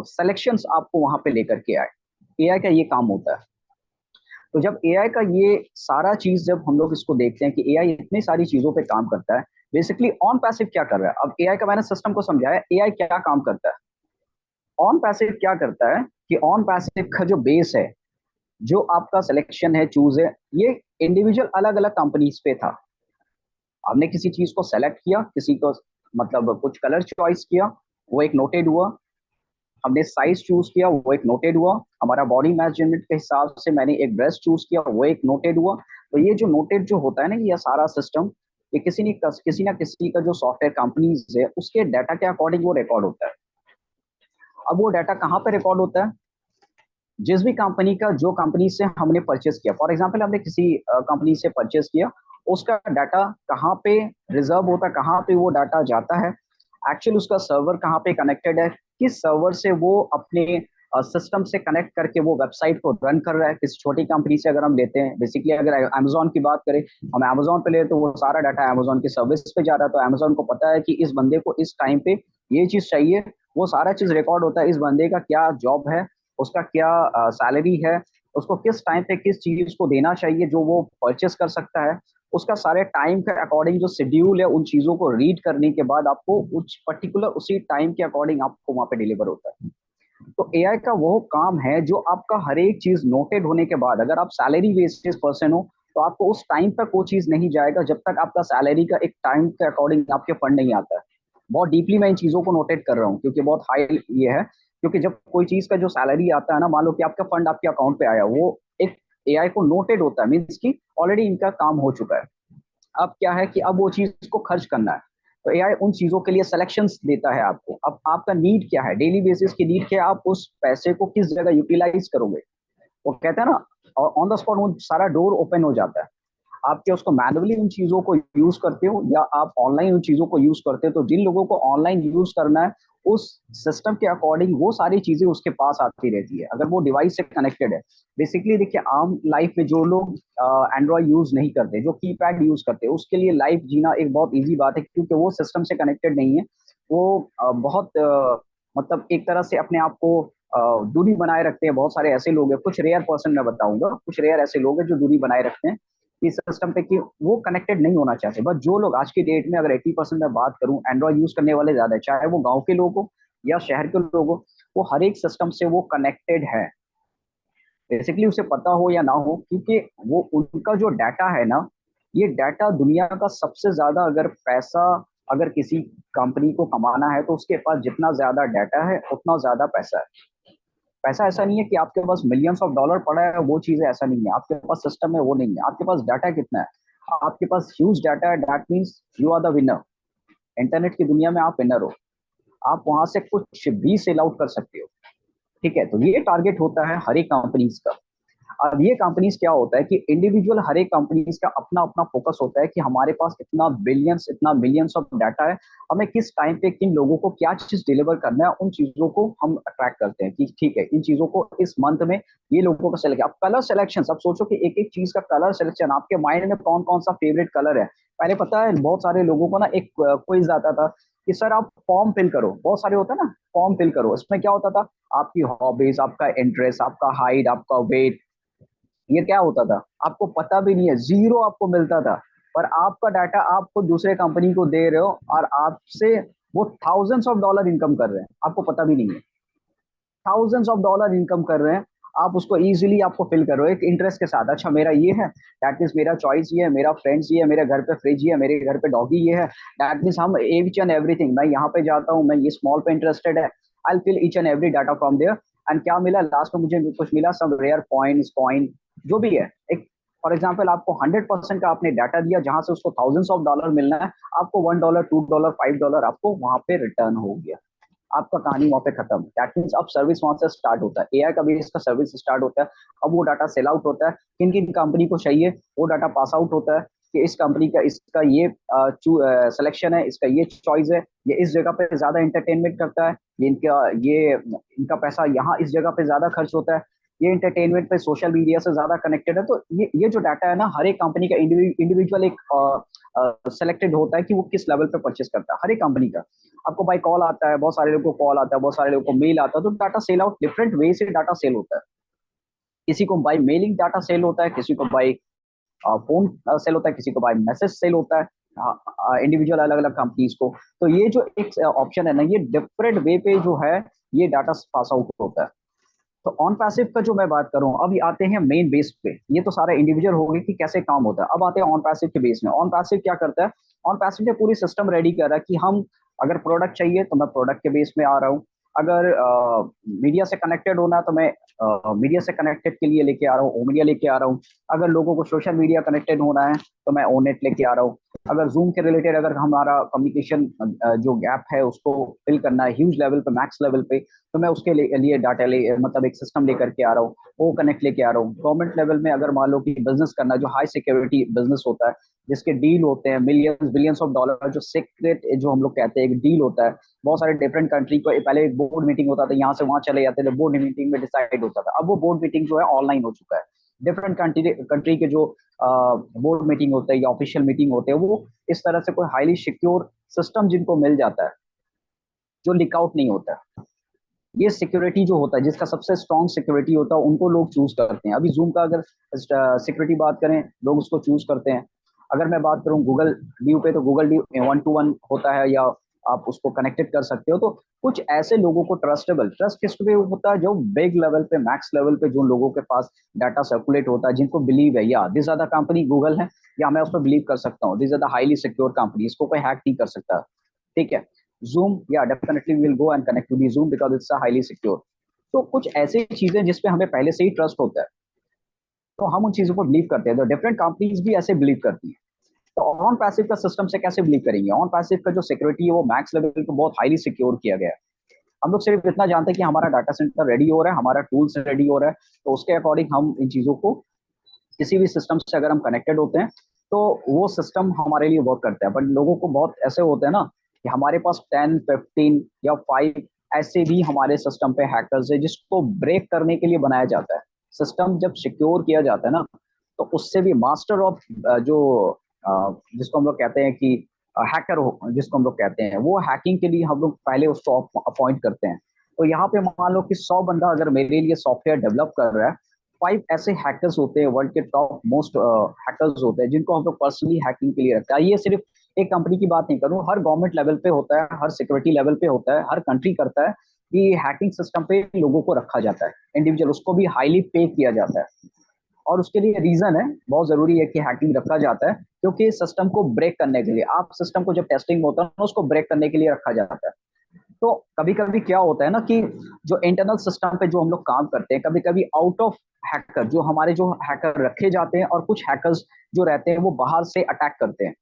सिलेक्शंस आपको वहां पे लेकर के आए। एआई का ये काम होता है। तो जब एआई का ये सारा चीज जब हम लोग इसको देखते हैं कि एआई इतनी सारी चीजों पे काम करता है, बेसिकली ऑन पैसिव क्या कर रहा है। अब एआई का मैंने सिस्टम को समझाया, एआई क्या काम करता है। ऑन पैसिव क्या करता है कि ऑन पैसिव का जो बेस है, जो आपका सिलेक्शन है, चूज है, ये इंडिविजुअल अलग अलग कंपनीज पे था। हमने किसी चीज को सेलेक्ट किया, किसी को मतलब कुछ कलर चॉइस किया, वो एक नोटेड हुआ, हमने साइज चूज किया, वो एक नोटेड हुआ, हमारा बॉडी मेजरमेंट के हिसाब से मैंने एक ड्रेस चूज किया, वो एक नोटेड हुआ। तो ये जो नोटेड जो होता है ना, ये सारा सिस्टम, ये किसी ना किसी का जो सॉफ्टवेयर कंपनीज है उसके डाटा के अकॉर्डिंग वो रिकॉर्ड होता है। अब वो डाटा कहाँ पे रिकॉर्ड होता है, जिस भी कंपनी का, जो कंपनी से हमने परचेस किया, फॉर एग्जांपल हमने किसी कंपनी से परचेस किया, उसका डाटा कहाँ पे रिजर्व होता है, कहाँ पे वो डाटा जाता है, एक्चुअली उसका सर्वर कहाँ पे कनेक्टेड है, किस सर्वर से वो अपने सिस्टम से कनेक्ट करके वो वेबसाइट को रन कर रहा है। किसी छोटी कंपनी से अगर हम लेते हैं, बेसिकली अगर अमेजोन की बात करें, हम अमेजोन पे ले तो वो सारा डाटा अमेजोन की सर्विस पे जा रहा है, तो अमेजोन को पता है कि इस बंदे को इस टाइम पे ये चीज चाहिए, वो सारा चीज रिकॉर्ड होता है। इस बंदे का क्या जॉब है, उसका क्या सैलरी है, उसको किस टाइम पे किस चीज को देना चाहिए जो वो परचेस कर सकता है, उसका सारे टाइम के अकॉर्डिंग जो शेड्यूल है, उन चीजों को रीड करने के बाद आपको कुछ पर्टिकुलर उसी टाइम के अकॉर्डिंग आपको वहां पे डिलीवर होता है। तो एआई का वो काम है जो आपका हर एक चीज नोटेड होने के बाद, अगर आप सैलरी बेसिस पर्सन हो तो आपको उस टाइम तक वो चीज नहीं जाएगा जब तक आपका सैलरी का एक टाइम के अकॉर्डिंग आपके फंड नहीं आता है। बहुत डीपली मैं इन चीजों को नोटेट कर रहा हूँ क्योंकि बहुत हाई ये है, क्योंकि जब कोई चीज का जो सैलरी आता है ना, मान लो कि आपका फंड आपके अकाउंट पे आया, वो एक एआई को नोटेड होता है, मीन्स की ऑलरेडी इनका काम हो चुका है। अब क्या है कि अब वो चीज को खर्च करना है, तो एआई उन चीजों के लिए सिलेक्शंस देता है आपको। अब आपका नीड क्या है, डेली बेसिस की नीड क्या है, आप उस पैसे को किस जगह यूटिलाइज करोगे। वो कहते हैं ना, ऑन द स्पॉट वो सारा डोर ओपन हो जाता है। आप क्या उसको मैनुअली उन चीजों को यूज करते हो या आप ऑनलाइन उन चीजों को यूज करते हो? तो जिन लोगों को ऑनलाइन यूज करना है उस सिस्टम के अकॉर्डिंग वो सारी चीजें उसके पास आती रहती है, अगर वो डिवाइस से कनेक्टेड है। बेसिकली देखिए, आम लाइफ में जो लोग एंड्रॉइड यूज नहीं करते, जो कीपैड यूज करते हैं, उसके लिए लाइफ जीना एक बहुत इजी बात है, क्योंकि वो सिस्टम से कनेक्टेड नहीं है। वो बहुत मतलब एक तरह से अपने आप को दूरी बनाए रखते हैं। बहुत सारे ऐसे लोग हैं, कुछ रेयर पर्सन मैं बताऊंगा, कुछ रेयर ऐसे लोग हैं जो दूरी बनाए रखते हैं इस सिस्टम पे, कि वो कनेक्टेड नहीं होना चाहते। बट जो लोग आज की डेट में, अगर 80% मैं बात करूं, एंड्रॉइड यूज करने वाले ज्यादा है, चाहे वो गांव के लोग हो या शहर के लोग हो, वो हर एक सिस्टम से वो कनेक्टेड है, बेसिकली उसे पता हो या ना हो, क्योंकि वो उनका जो डाटा है ना, ये डाटा दुनिया का सबसे ज्यादा, अगर पैसा अगर किसी कंपनी को कमाना है तो उसके पास जितना ज्यादा डाटा है उतना ज्यादा पैसा है। पैसा ऐसा नहीं है कि आपके पास मिलियंस ऑफ डॉलर पड़ा है, वो चीजें ऐसा नहीं है, आपके पास सिस्टम है वो नहीं है, आपके पास डाटा कितना है, आपके पास ह्यूज डाटा है, that means you are the winner. Internet की दुनिया में आप विनर हो, आप वहां से कुछ भी सेल आउट कर सकते हो। ठीक है, तो ये टारगेट होता है हर एक कंपनीज का। अब ये कंपनीज क्या होता है कि इंडिविजुअल हर एक कंपनीज का अपना अपना फोकस होता है कि हमारे पास इतना बिलियंस, इतना मिलियंस ऑफ डाटा है, हमें किस टाइम पे किन लोगों को क्या चीज डिलीवर करना है, उन चीजों को हम अट्रैक्ट करते हैं कि ठीक है, इन चीजों को इस मंथ में ये लोगों का सेलेक्ट। अब कलर सिलेक्शन, अब सोचो कि एक एक चीज का कलर सिलेक्शन, आपके माइंड में कौन कौन सा फेवरेट कलर है। पहले पता है बहुत सारे लोगों को ना एक क्विज आता था कि सर आप फॉर्म फिल करो, बहुत सारे होता है ना, फॉर्म फिल करो। इसमें क्या होता था, आपकी हॉबीज, आपका इंटरेस्ट, आपका हाइट, आपका वेट, ये क्या होता था, आपको पता भी नहीं है, जीरो आपको मिलता था। पर आपका डाटा आपको दूसरे कंपनी को दे रहे हो और आपसे वो थाउजेंड्स ऑफ डॉलर इनकम कर रहे हैं, आपको पता भी नहीं है, थाउजेंड्स ऑफ डॉलर इनकम कर रहे हैं। आप उसको इजीली आपको फिल करो एक इंटरेस्ट के साथ, अच्छा मेरा ये है, दैट मीन्स मेरा चॉइस ये है, मेरा फ्रेंड्स ये है, मेरे घर पे फ्रिज ये है, मेरे घर पे डॉगी ये है, दैट मीन्स हम ईच एंड एवरीथिंग, मैं यहाँ पे जाता हूँ, मैं ये स्मॉल पे इंटरेस्टेड है, I fill each and every data from there. And क्या मिला लास्ट में, मुझे कुछ मिला, सम रेयर पॉइंट्स, कॉइन, जो भी है। एक फॉर एग्जाम्पल, आपको 100% का आपने डाटा दिया, जहां से उसको थाउजेंड्स ऑफ डॉलर मिलना है, आपको $1, $2, $5 आपको वहां पे रिटर्न हो गया, आपका कहानी वहां पे खत्म। दैट मीन्स अब सर्विस वहां से स्टार्ट होता है, एआई का भी इसका सर्विस स्टार्ट होता है। अब वो डाटा सेल आउट होता है, किन किन कंपनी को चाहिए, वो डाटा पास आउट होता है कि इस कंपनी का इसका ये सिलेक्शन है, इसका ये चॉइस है, ये इस जगह पे ज्यादा एंटरटेनमेंट करता है, ये इनका पैसा यहाँ इस जगह पे ज्यादा खर्च होता है, ये एंटरटेनमेंट पे सोशल मीडिया से ज्यादा कनेक्टेड है। तो ये जो डाटा है ना, हर एक कंपनी का इंडिविजुअल एक सेलेक्टेड होता है कि वो किस लेवल पे परचेस करता है, हर एक कंपनी का। आपको बाई कॉल आता है, बहुत सारे लोगों को कॉल आता है, बहुत सारे लोगों को मेल आता है, तो data sell out different way से डाटा सेल होता है। किसी को बाई मेलिंग डाटा सेल होता है, किसी को बाई फोन सेल होता है, किसी को बाई मैसेज सेल होता है, इंडिविजुअल अलग अलग कंपनीज को। तो ये जो एक ऑप्शन है ना, ये डिफरेंट वे पे जो है ये डाटा पास आउट होता है। तो ऑन पैसिव का जो मैं बात करूं, अभी आते हैं मेन बेस पे, ये तो सारा इंडिविजुअल हो गई कि कैसे काम होता है। अब आते हैं ऑन पैसिव के बेस में। ऑन पैसिव क्या करता है, ऑन पैसिव ने पूरी सिस्टम रेडी कर रहा है कि हम अगर प्रोडक्ट चाहिए तो मैं प्रोडक्ट के बेस में आ रहा हूँ, अगर मीडिया से कनेक्टेड होना है तो मैं मीडिया से कनेक्टेड के लिए लेके आ रहा हूँ, ओ मीडिया लेके आ रहा हूँ, अगर लोगों को सोशल मीडिया कनेक्टेड होना है तो मैं ओ नेट लेके आ रहा हूँ, अगर जूम के रिलेटेड अगर हमारा कम्युनिकेशन जो गैप है उसको फिल करना है ह्यूज लेवल पे, मैक्स लेवल पे, तो मैं उसके लिए डाटा मतलब एक सिस्टम लेकर के आ रहा हूँ, वो कनेक्ट लेके आ रहा हूँ। गवर्नमेंट लेवल में अगर मान लो कि बिजनेस करना, जो हाई सिक्योरिटी बिजनेस होता है, जिसके डील होते हैं मिलियंस बिलियंस ऑफ डॉलर, जो सीक्रेट जो हम लोग कहते हैं एक डील होता है, बहुत सारे डिफरेंट कंट्री को, पहले एक बोर्ड मीटिंग होता था, यहाँ से वहां चले जाते थे, बोर्ड मीटिंग में डिसाइड होता था। अब वो बोर्ड मीटिंग जो है ऑनलाइन हो चुका है। डिफरेंट कंट्री के जो बोर्ड मीटिंग होते हैं या ऑफिशियल मीटिंग होते हैं, वो इस तरह से कोई हाईली सिक्योर सिस्टम जिनको मिल जाता है, जो लीक आउट नहीं होता है। ये सिक्योरिटी जो होता है, जिसका सबसे स्ट्रॉन्ग सिक्योरिटी होता है, उनको लोग चूज करते हैं। अभी जूम का अगर सिक्योरिटी बात करें, लोग उसको चूज करते हैं। अगर मैं बात करूं गूगल ड्यू पे, तो गूगल ड्यू 1-to-1 होता है, या आप उसको कनेक्टेड कर सकते हो। तो कुछ ऐसे लोगों को ट्रस्ट किस पे होता है, जो बिग लेवल पे, मैक्स लेवल पे, जो लोगों के पास डाटा सर्कुलेट होता है, जिनको बिलीव है या this are the company Google है, या मैं उस पर बिलीव कर सकता हूँ, this are the highly secure company, इसको कोई हैक नहीं कर सकता। ठीक है, Zoom, yeah, definitely we will go and connect to the Zoom because it's a highly secure. तो कुछ ऐसी चीजें जिसपे हमें पहले से ही ट्रस्ट होता है, तो हम उन चीजों को बिलीव करते हैं। तो डिफरेंट कंपनीज भी ऐसे बिलीव करती हैं। तो ऑन पैसिव का सिस्टम से कैसे बिलीव करेंगे? ऑन पैसिव का जो सिक्योरिटी है वो मैक्स लेवल पे बहुत हाईली सिक्योर किया गया है। हम लोग सिर्फ इतना जानते हैं कि हमारा डाटा सेंटर रेडी हो रहा है, हमारा टूल्स रेडी हो रहा है, तो उसके अकॉर्डिंग हम इन चीजों को किसी भी सिस्टम से अगर हम कनेक्टेड होते हैं तो वो सिस्टम हमारे लिए वर्क करता है। बट लोगों को बहुत ऐसे होते हैं ना कि हमारे पास 10, 15 या 5 ऐसे भी हमारे सिस्टम पे हैकर्स है जिसको ब्रेक करने के लिए बनाया जाता है। सिस्टम जब सिक्योर किया जाता है ना, तो उससे भी मास्टर ऑफ जो जिसको हम लोग कहते हैं कि हैकर हो, जिसको हम लोग कहते हैं, वो हैकिंग के लिए हम लोग पहले उसको अपॉइंट करते हैं। तो यहाँ पे मान लो कि 100 बंदा अगर मेरे लिए सॉफ्टवेयर डेवलप कर रहा है, 5 ऐसे हैकर्स होते हैं, वर्ल्ड के टॉप मोस्ट हैकर्स होते हैं जिनको हम लोग पर्सनली हैकिंग के लिए रखते हैं। ये सिर्फ एक कंपनी की बात नहीं करूँ, हर गवर्नमेंट लेवल पे होता है, हर सिक्योरिटी लेवल पे होता है, हर कंट्री करता है कि हैकिंग सिस्टम पे लोगों को रखा जाता है, इंडिविजुअल, उसको भी हाईली पे किया जाता है। और उसके लिए रीजन है, बहुत जरूरी है कि हैकिंग रखा जाता है, क्योंकि सिस्टम को ब्रेक करने के लिए, आप सिस्टम को जब टेस्टिंग होता है उसको ब्रेक करने के लिए रखा जाता है। तो कभी कभी क्या होता है ना कि जो इंटरनल सिस्टम पे जो हम लोग काम करते हैं, कभी कभी आउट ऑफ हैकर, जो हमारे जो हैकर रखे जाते हैं, और कुछ हैकर्स जो रहते हैं वो बाहर से अटैक करते हैं।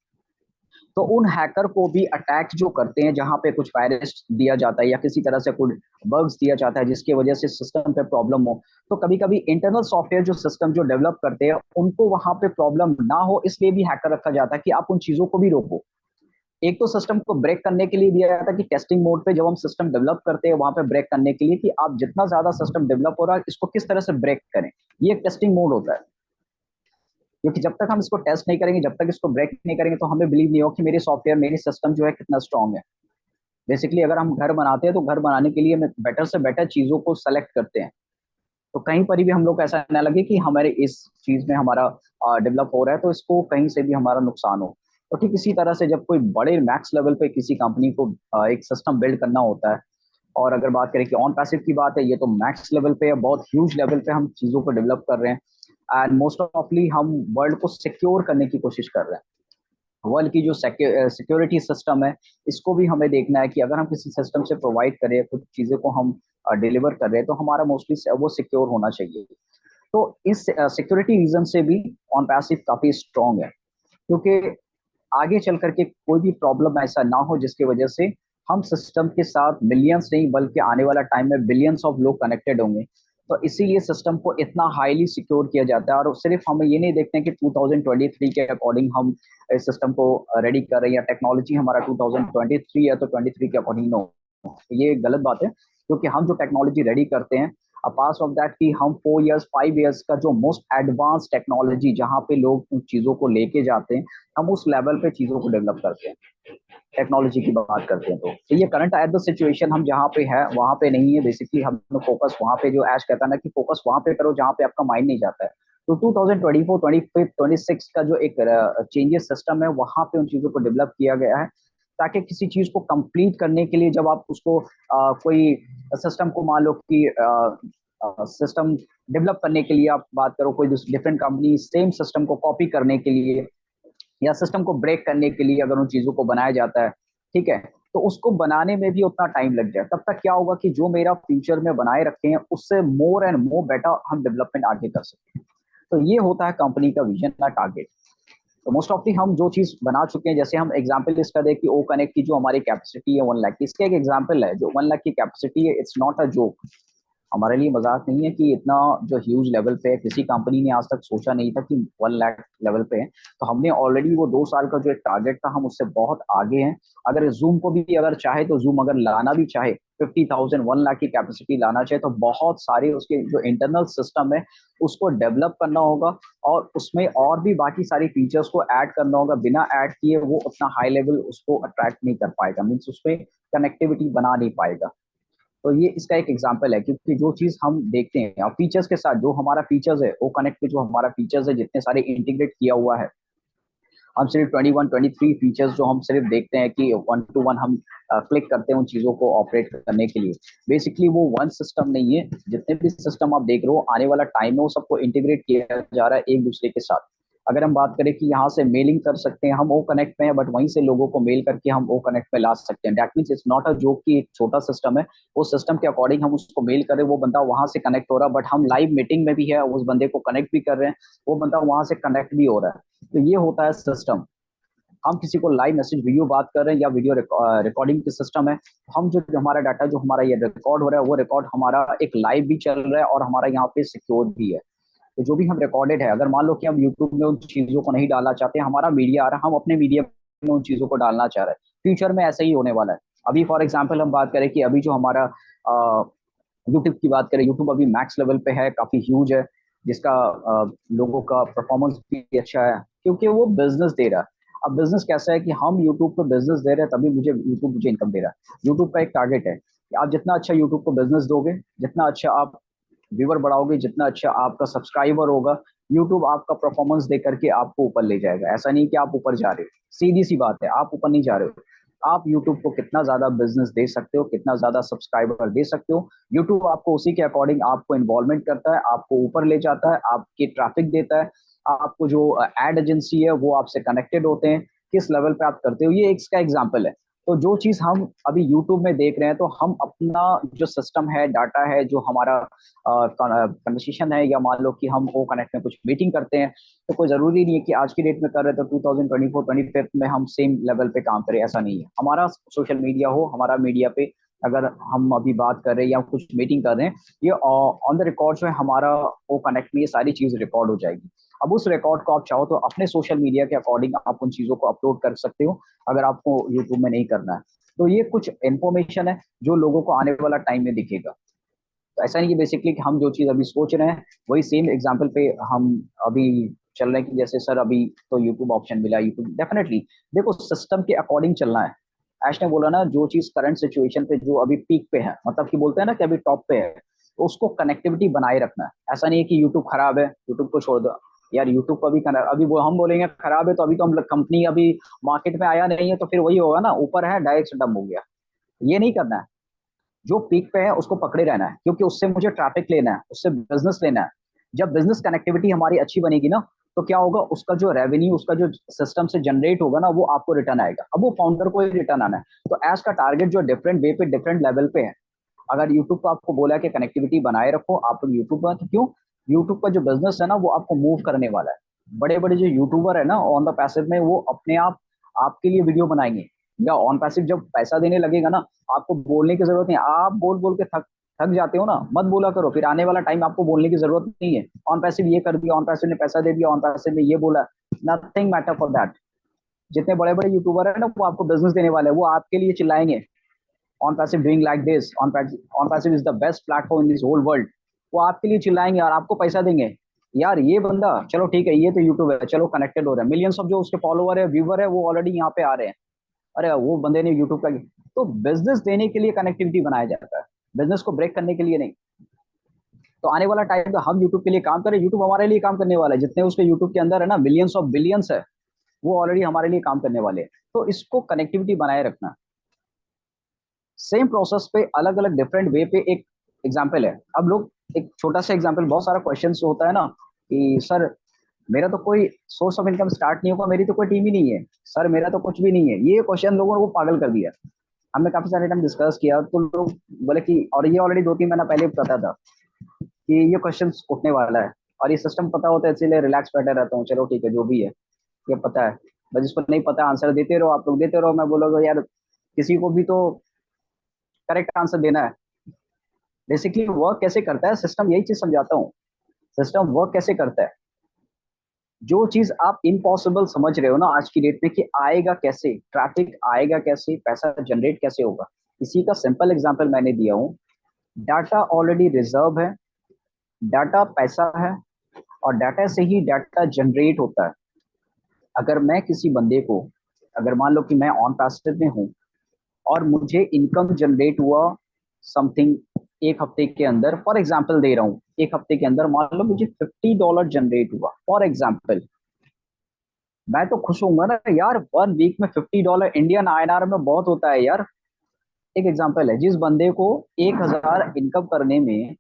तो उन हैकर को भी अटैक जो करते हैं, जहां पे कुछ वायरस दिया जाता है या किसी तरह से कुछ बग्स दिया जाता है जिसकी वजह से सिस्टम पे प्रॉब्लम हो, तो कभी कभी इंटरनल सॉफ्टवेयर जो सिस्टम जो डेवलप करते हैं उनको वहां पे प्रॉब्लम ना हो, इसलिए भी हैकर रखा जाता है कि आप उन चीजों को भी रोको। एक तो सिस्टम को ब्रेक करने के लिए दिया जाता है कि टेस्टिंग मोड पे जब हम सिस्टम डेवलप करते हैं वहां पे ब्रेक करने के लिए कि आप जितना ज्यादा सिस्टम डेवलप हो रहा है इसको किस तरह से ब्रेक करें, ये एक टेस्टिंग मोड होता है। क्योंकि जब तक हम इसको टेस्ट नहीं करेंगे, जब तक इसको ब्रेक नहीं करेंगे, तो हमें बिलीव नहीं हो कि मेरी सॉफ्टवेयर, मेरी सिस्टम जो है कितना स्ट्रांग है। बेसिकली अगर हम घर बनाते हैं तो घर बनाने के लिए हम बेटर से बेटर चीजों को सेलेक्ट करते हैं। तो कहीं पर भी हम लोग ऐसा ना लगे कि हमारे इस चीज में हमारा डेवलप हो रहा है तो इसको कहीं से भी हमारा नुकसान हो। तो ठीक इसी तरह से जब कोई बड़े मैक्स लेवल पे किसी कंपनी को एक सिस्टम बिल्ड करना होता है, और अगर बात करें कि ऑन पैसिव की बात है, ये तो मैक्स लेवल पे है, बहुत ह्यूज लेवल पे हम चीजों को डेवलप कर रहे हैं। एंड मोस्ट ऑफली हम वर्ल्ड को सिक्योर करने की कोशिश कर रहे हैं। वर्ल्ड की जो सिक्योरिटी सिस्टम है, इसको भी हमें देखना है कि अगर हम किसी सिस्टम से प्रोवाइड करें, कुछ चीज़ों को हम डिलीवर कर रहे हैं, तो हमारा मोस्टली वो सिक्योर होना चाहिए। तो इस सिक्योरिटी रीजन से भी ऑन पैसिव काफ़ी स्ट्रॉन्ग है, क्योंकि आगे चल करके कोई भी प्रॉब्लम ऐसा ना हो जिसकी वजह से हम सिस्टम के साथ मिलियंस नहीं बल्कि आने वाला टाइम में बिलियंस ऑफ लोग कनेक्टेड होंगे। तो इसीलिए सिस्टम को इतना हाईली सिक्योर किया जाता है। और सिर्फ हमें ये नहीं देखते हैं कि 2023 के अकॉर्डिंग हम इस सिस्टम को रेडी कर रहे हैं, या टेक्नोलॉजी हमारा 2023 है तो 23 के अकॉर्डिंग नो, ये गलत बात है। क्योंकि हम जो टेक्नोलॉजी रेडी करते हैं, अपार्ट ऑफ दैट कि हम 4 इयर्स 5 इयर्स का जो मोस्ट एडवांस टेक्नोलॉजी जहाँ पे लोग उन चीज़ों को लेके जाते हैं, हम उस लेवल पे चीज़ों को डेवलप करते हैं। टेक्नोलॉजी की बात करते हैं तो ये करंट एट द सिचुएशन हम जहाँ पे है वहाँ पे नहीं है। बेसिकली हम फोकस वहाँ पे, जो ऐश कहता है ना कि फोकस वहाँ पे करो जहाँ पे आपका माइंड नहीं जाता है। तो 2024, 25, 26 का जो एक चेंजेस सिस्टम है, वहाँ पे उन चीज़ों को डेवलप किया गया है, ताकि किसी चीज़ को कंप्लीट करने के लिए जब आप उसको कोई सिस्टम को मान लो कि सिस्टम डेवलप करने के लिए आप बात करो, कोई डिफरेंट कंपनी सेम सिस्टम को कॉपी करने के लिए या सिस्टम को ब्रेक करने के लिए अगर उन चीज़ों को बनाया जाता है, ठीक है, तो उसको बनाने में भी उतना टाइम लग जाए। तब तक क्या होगा कि जो मेरा फ्यूचर में बनाए रखे हैं उससे मोर एंड मोर बेटर हम डेवलपमेंट आगे कर सकते हैं। तो ये होता है कंपनी का विजन का टारगेट। तो मोस्ट ऑफली हम जो चीज़ बना चुके हैं, जैसे हम एग्जाम्पल इसका दें कि ओ कनेक्ट की जो हमारी कैपेसिटी है 1 लाख की, इसका एक एग्जाम्पल है। जो 1 लाख की कैपेसिटी है, इट्स नॉट अ जोक, हमारे लिए मजाक नहीं है कि इतना जो ह्यूज लेवल पे है, किसी कंपनी ने आज तक सोचा नहीं था कि 1 लाख लेवल पे है। तो हमने ऑलरेडी वो 2 साल का जो एक टारगेट था, हम उससे बहुत आगे हैं। अगर जूम को भी अगर चाहे तो जूम अगर लाना भी चाहे 50,000 1 लाख की कैपेसिटी लाना चाहे, तो बहुत सारे उसके जो इंटरनल सिस्टम है उसको डेवलप करना होगा, और उसमें और भी बाकी सारी फीचर्स को ऐड करना होगा। बिना ऐड किए वो उतना हाई लेवल उसको अट्रैक्ट नहीं कर पाएगा, मीन्स उसमें कनेक्टिविटी बना नहीं पाएगा। तो ये इसका एक एग्जांपल है, क्योंकि जो चीज हम देखते हैं और फीचर्स के साथ जो हमारा फीचर्स है, वो कनेक्ट पे जो हमारा फीचर्स है जितने सारे इंटीग्रेट किया हुआ है, हम सिर्फ 21, 23 फीचर्स जो हम सिर्फ देखते हैं कि 1 to 1 हम क्लिक करते हैं उन चीज़ों को ऑपरेट करने के लिए। बेसिकली वो वन सिस्टम नहीं है, जितने भी सिस्टम आप देख रहे हो आने वाला टाइम में वो सबको इंटीग्रेट किया जा रहा है एक दूसरे के साथ। अगर हम बात करें कि यहाँ से मेलिंग कर सकते हैं, हम ओ कनेक्ट में है, बट वहीं से लोगों को मेल करके हम ओ कनेक्ट में ला सकते हैं। That means it's not a joke कि एक छोटा सिस्टम है, उस सिस्टम के अकॉर्डिंग हम उसको मेल करें, वो बंदा वहां से कनेक्ट हो रहा है, बट हम लाइव मीटिंग में भी है, उस बंदे को कनेक्ट भी कर रहे हैं, वो बंदा वहां से कनेक्ट भी हो रहा है। तो ये होता है सिस्टम। हम किसी को लाइव मैसेज वीडियो बात कर रहे हैं या वीडियो रिकॉर्डिंग की सिस्टम है, हम जो हमारा डाटा जो हमारा ये रिकॉर्ड हो रहा है, वो रिकॉर्ड हमारा एक लाइव भी चल रहा है और हमारा यहाँ पे सिक्योर भी है। तो जो भी हम रिकॉर्डेड है, अगर मान लो कि हम यूट्यूब में उन चीजों को नहीं डालना चाहते, हमारा मीडिया आ रहा है, हम अपने मीडिया में उन चीजों को डालना चाह रहे हैं, फ्यूचर में ऐसा ही होने वाला है। अभी फॉर एग्जाम्पल हम बात करें कि अभी जो हमारा यूट्यूब की बात करें, यूट्यूब अभी मैक्स लेवल पे है, काफी ह्यूज है, जिसका लोगों का परफॉर्मेंस भी अच्छा है, क्योंकि वो बिजनेस दे रहा है। अब बिजनेस कैसा है कि हम यूट्यूब को बिजनेस दे रहे हैं, तभी मुझे यूट्यूब मुझे इनकम दे रहा है। यूट्यूब का एक टारगेट है कि आप जितना अच्छा यूट्यूब को बिजनेस दोगे, जितना अच्छा आप व्यूअर बढ़ाओगे, जितना अच्छा आपका सब्सक्राइबर होगा, यूट्यूब आपका परफॉर्मेंस दे करके आपको ऊपर ले जाएगा। ऐसा नहीं कि आप ऊपर जा रहे हो, सीधी सी बात है, आप ऊपर नहीं जा रहे हो। आप यूट्यूब को कितना ज्यादा बिजनेस दे सकते हो, कितना ज्यादा सब्सक्राइबर दे सकते हो, यूट्यूब आपको उसी के अकॉर्डिंग आपको इन्वॉल्वमेंट करता है, आपको ऊपर ले जाता है, आपकी ट्रैफिक देता है, आपको जो एड एजेंसी है वो आपसे कनेक्टेड होते हैं, किस लेवल पे आप करते हो, ये इसका एग्जाम्पल है। तो जो चीज हम अभी यूट्यूब में देख रहे हैं, तो हम अपना जो सिस्टम है, डाटा है, जो हमारा कन्वर्सेशन है, या मान लो कि हम वो कनेक्ट में कुछ मीटिंग करते हैं, तो कोई जरूरी नहीं है कि आज की डेट में कर रहे तो 2024-25 में हम सेम लेवल पे काम करें, ऐसा नहीं है। हमारा सोशल मीडिया हो, हमारा मीडिया पे अगर हम अभी बात कर रहे हैं या कुछ मीटिंग कर रहे हैं, ये ऑन द रिकॉर्ड जो है हमारा वो कनेक्ट में ये सारी चीज रिकॉर्ड हो जाएगी। अब उस रिकॉर्ड को आप चाहो तो अपने सोशल मीडिया के अकॉर्डिंग आप उन चीजों को अपलोड कर सकते हो, अगर आपको यूट्यूब में नहीं करना है। तो ये कुछ इन्फॉर्मेशन है जो लोगों को आने वाला टाइम में दिखेगा। तो ऐसा नहीं कि बेसिकली कि हम जो चीज अभी सोच रहे हैं वही सेम एग्जांपल पे हम अभी चल रहे हैं, कि जैसे सर अभी तो यूट्यूब ऑप्शन मिला, यूट्यूब डेफिनेटली देखो सिस्टम के अकॉर्डिंग चलना है। ऐश ने बोला ना, जो चीज करंट सिचुएशन पे जो अभी पीक पे है, मतलब कि बोलते हैं ना कि अभी टॉप पे है, तो उसको कनेक्टिविटी बनाए रखना है। ऐसा नहीं है कि यूट्यूब खराब है, यूट्यूब को छोड़ दो यार, यूट्यूब को अभी वो हम बोलेंगे खराब है, तो अभी तो हम कंपनी अभी मार्केट में आया नहीं है, तो फिर वही होगा ना, ऊपर है डायरेक्ट डम हो गया। ये नहीं करना है, जो पीक पे है उसको पकड़े रहना है, क्योंकि उससे मुझे ट्रैफिक लेना है, उससे बिजनेस लेना है। जब बिजनेस कनेक्टिविटी हमारी अच्छी बनेगी ना, तो क्या होगा, उसका जो रेवेन्यू, उसका जो सिस्टम से जनरेट होगा ना, वो आपको रिटर्न आएगा। अब वो फाउंडर को ही रिटर्न आना है। तो एज का टारगेट जो डिफरेंट वे पे डिफरेंट लेवल पे है। अगर यूट्यूब को आपको बोला कि कनेक्टिविटी बनाए रखो, आप लोग यूट्यूब पर, तो क्यों, यूट्यूब का जो बिजनेस है ना वो आपको मूव करने वाला है। बड़े बड़े जो यूट्यूबर है ना ऑन द पैसिव में, वो अपने आप आपके लिए वीडियो बनाएंगे, या ऑन पैसिव जब पैसा देने लगेगा ना, आपको बोलने की जरूरत नहीं। आप बोल बोल के थक थक जाते हो ना, मत बोला करो, फिर आने वाला टाइम आपको बोलने की जरूरत नहीं है। ऑन पैसिव ये कर दिया, ऑन पैसिव ने पैसा दे दिया, ऑन पैसिव ने ये बोला, नथिंग मैटर फॉर दैट। जितने बड़े बड़े यूट्यूबर है ना, वो आपको बिजनेस देने वाले हैं, वो आपके लिए चिल्लाएंगे OnPassive doing like this, OnPassive is the best platform in this whole world. वो आपके लिए चिल्लाएंगे और आपको पैसा देंगे। यार ये बंदा, चलो ठीक है, ये तो यूट्यूब है, चलो कनेक्टेड हो रहा है, मिलियंस ऑफ जो उसके फॉलोअर है, व्यूवर है, वो ऑलरेडी यहाँ पे आ रहे हैं। अरे वो बंदे ने यूट्यूब का, तो बिजनेस देने के लिए कनेक्टिविटी बनाया जाता है, बिजनेस को ब्रेक करने के लिए नहीं। तो आने वाला टाइम तो हम यूट्यूब के लिए काम करें, यूट्यूब हमारे लिए काम करने वाला है। जितने उसके यूट्यूब के अंदर है ना, मिलियंस ऑफ बिलियंस है, वो ऑलरेडी हमारे लिए काम करने वाले हैं। तो इसको कनेक्टिविटी बनाए रखना। सेम प्रोसेस पे अलग अलग डिफरेंट वे पे एक एग्जाम्पल है। अब लोग, एक छोटा सा एग्जाम्पल, बहुत सारा क्वेश्चन होता है ना कि सर मेरा तो कोई सोर्स ऑफ इनकम स्टार्ट नहीं होगा, मेरी तो कोई टीम ही नहीं है, सर मेरा तो कुछ भी नहीं है। ये क्वेश्चन लोगों को पागल कर दिया। हमने काफी सारे टाइम डिस्कस किया, तो लोग बोले कि, और ये ऑलरेडी 2-3 महीना पहले पता था कि ये क्वेश्चन उठने वाला है, और ये सिस्टम पता होता है, इसलिए रिलैक्स बैठा रहता हूँ। चलो ठीक है, जो भी है ये पता है, बस जिसको नहीं पता आंसर देते रहो, आप लोग देते रहो। मैं बोलूँगा यार किसी को भी तो करेक्ट आंसर देना है। बेसिकली वर्क कैसे करता है सिस्टम, यही चीज समझाता हूँ। सिस्टम वर्क कैसे करता है, जो चीज आप इम्पॉसिबल समझ रहे हो ना आज की डेट में कि आएगा कैसे, ट्रैफिक आएगा कैसे, पैसा जनरेट कैसे होगा, इसी का सिंपल एग्जांपल मैंने दिया हूँ। डाटा ऑलरेडी रिजर्व है, डाटा पैसा है, और डाटा से ही डाटा जनरेट होता है। अगर मैं किसी बंदे को, अगर मान लो कि मैं ऑन पैसिव में हूँ और मुझे इनकम जनरेट हुआ समथिंग एक हफ्ते के अंदर, फॉर एग्जांपल दे रहा हूँ, एक हफ्ते के अंदर मान लो मुझे $50 जनरेट हुआ फॉर एग्जांपल, मैं तो खुश होऊंगा ना यार। 1 वीक में $50 इंडियन आईएनआर में बहुत होता है यार। एक एग्जांपल है, जिस बंदे को 1000 इनकम करने में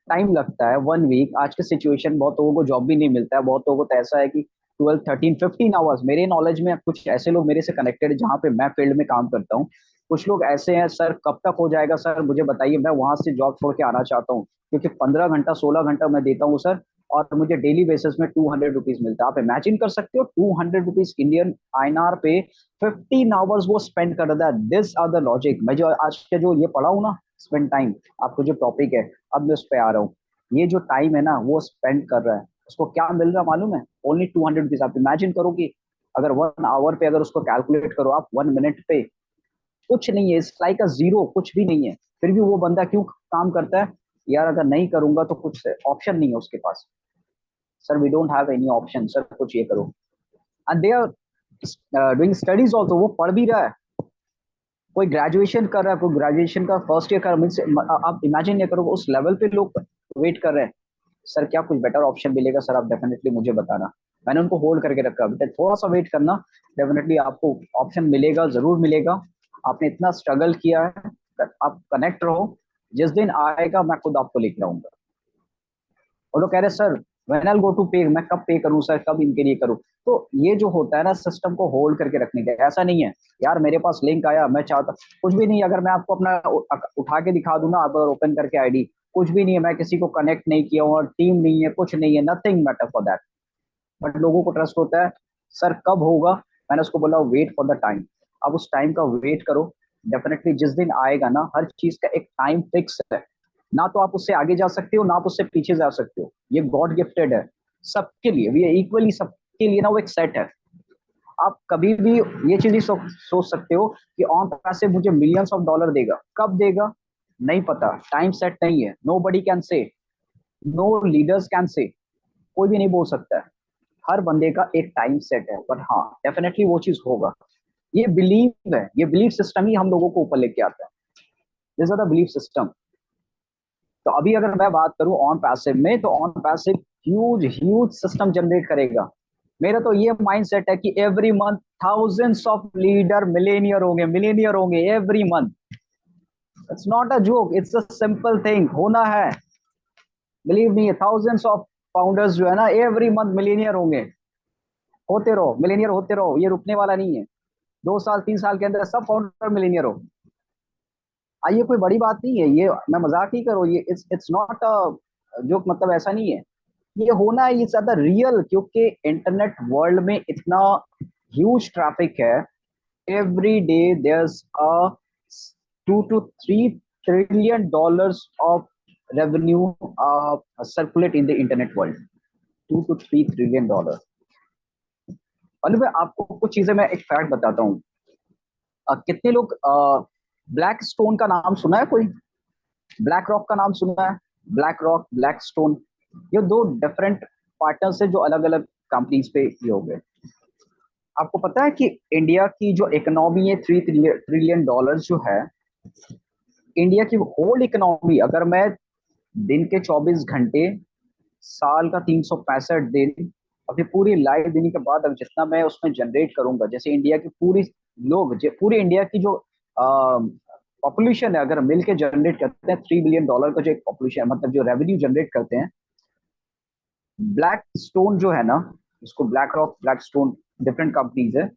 टाइम लगता है 1 वीक, आज के सिचुएशन बहुत लोगों को जॉब भी नहीं मिलता है, बहुत लोगों को तो ऐसा है कि 12, 13, 15 आवर्स। मेरे नॉलेज में कुछ ऐसे लोग मेरे से कनेक्टेड है जहाँ पे मैं फील्ड में काम करता हूँ, कुछ लोग ऐसे हैं, सर कब तक हो जाएगा सर मुझे बताइए, मैं वहां से जॉब छोड़ के आना चाहता हूँ, क्योंकि 15 घंटा 16 घंटा मैं देता हूँ सर, और मुझे डेली बेसिस में 200 रुपीज मिलता है। आप इमेजिन कर सकते हो 200 रुपीज इंडियन आईएनआर पे 15 आवर्स वो स्पेंड कर रहा है। This are the logic. मैं जो आज के जो ये पढ़ा हूँ ना, स्पेंड टाइम, आपको जो टॉपिक है, अब मैं उस पर आ रहा हूँ। ये जो टाइम है ना वो स्पेंड कर रहा है, उसको क्या मिल रहा मालूम है? Only 200 rupees. आप इमेजिन करो कि अगर 1 आवर पे अगर उसको कैलकुलेट करो आप, 1 मिनट पे कुछ नहीं है, इट्स लाइक अ जीरो, कुछ भी नहीं है। फिर भी वो बंदा क्यों काम करता है? यार अगर नहीं करूंगा तो कुछ ऑप्शन नहीं है उसके पास। Sir we don't have any option, sir कुछ ये करो। And they are doing studies also, वो पढ़ भी रहा है, कोई ग्रेजुएशन कर रहा है, कोई ग्रेजुएशन का फर्स्ट ईयर कर मीन्स, आप इमेजिन नहीं करो उस लेवल पे लोग वेट कर रहे हैं। सर क्या कुछ बेटर ऑप्शन मिलेगा सर, आप डेफिनेटली मुझे बताना। मैंने उनको होल्ड करके रखा, बेटा थोड़ा सा वेट करना, डेफिनेटली आपको ऑप्शन मिलेगा, जरूर मिलेगा। आपने इतना स्ट्रगल किया है, आप कनेक्ट रहो, जिस दिन आएगा मैं खुद आपको लेकर आऊंगा। वो लोग कह रहे sir when I go to pay, मैं कब पे करूं सर, कब इनके लिए करूं? तो ये जो होता है ना, सिस्टम को होल्ड करके रखने का, ऐसा नहीं है यार मेरे पास लिंक आया मैं चाहता कुछ भी नहीं। अगर मैं आपको अपना उठा के दिखा दूं ना, आप अगर ओपन करके आईडी, कुछ भी नहीं है, मैं किसी को कनेक्ट नहीं किया हूं और टीम नहीं है, कुछ नहीं है, nothing matter for that. But लोगों को ट्रस्ट होता है सर कब होगा। मैंने उसको बोला वेट फॉर द टाइम। अब उस टाइम का वेट करो, डेफिनेटली जिस दिन आएगा ना, हर चीज का एक टाइम फिक्स है। ना तो आप उससे आगे जा सकते हो, ना आप उससे पीछे जा सकते हो। ये गॉड गिफ्टेड है सबके लिए, ये इक्वली सबके लिए ना, वो एक सेट है। आप कभी भी ये चीज नहीं सोच सकते हो कि ऑन पैसे मुझे मिलियंस ऑफ डॉलर देगा, कब देगा नहीं पता, टाइम सेट नहीं है। Nobody can say, no leaders can say, कोई भी नहीं बोल सकता है। हर बंदे का एक टाइम सेट है, बट हाँ डेफिनेटली वो चीज होगा। ये बिलीव है, ये बिलीफ सिस्टम ही हम लोगों को ऊपर लेके आता है। This are the belief system. तो अभी अगर मैं बात करूं ऑन पैसिव में, तो OnPassive huge huge system generate करेगा। मेरा तो ये माइंडसेट है कि every month thousands of leader millionaire होंगे every month. It's not a joke, it's a simple thing, होना है। Believe me, thousands of founders जो है ना, एवरी मंथ मिलेनियर होंगे। होते रहो, मिलेनियर होते रहो, ये रुकने वाला नहीं है। 2 साल 3 साल के अंदर सब फाउंडर मिलेनियर हो। ये कोई बड़ी बात नहीं है, ये मैं मजाक नहीं करो, ये इट्स नॉट अ जोक, मतलब ऐसा नहीं है, ये होना है, ये ज्यादा रियल। क्योंकि इंटरनेट वर्ल्ड में इतना ह्यूज ट्रैफिक है, every day there's a 2 to 3 trillion dollars of revenue circulate in the internet world. 2 to 3 trillion dollars। मतलब मैं आपको कुछ चीजें, मैं एक फैक्ट बताता हूँ। कितने लोग ब्लैक स्टोन का नाम सुना है? कोई ब्लैक रॉक का नाम सुना है? ब्लैक रॉक, ब्लैक स्टोन, ये 2 डिफरेंट पार्टनर्स है जो अलग अलग कंपनीज पे ये हो गए। आपको पता है कि इंडिया की जो इकोनॉमी है 3 ट्रिलियन डॉलर जो है, इंडिया की होल इकोनॉमी, अगर मैं दिन के 24 घंटे, साल का 365 दिन, अपनी पूरी लाइफ देने के बाद अगर जितना मैं उसमें जनरेट करूंगा, जैसे इंडिया की पूरी लोग, पूरी इंडिया की जो पॉपुलेशन है, अगर मिलके जनरेट करते हैं 3 बिलियन डॉलर का जो एक पॉपुलेशन, मतलब जो रेवेन्यू जनरेट करते हैं, ब्लैक स्टोन जो है ना, उसको black rock, black stone different companies है,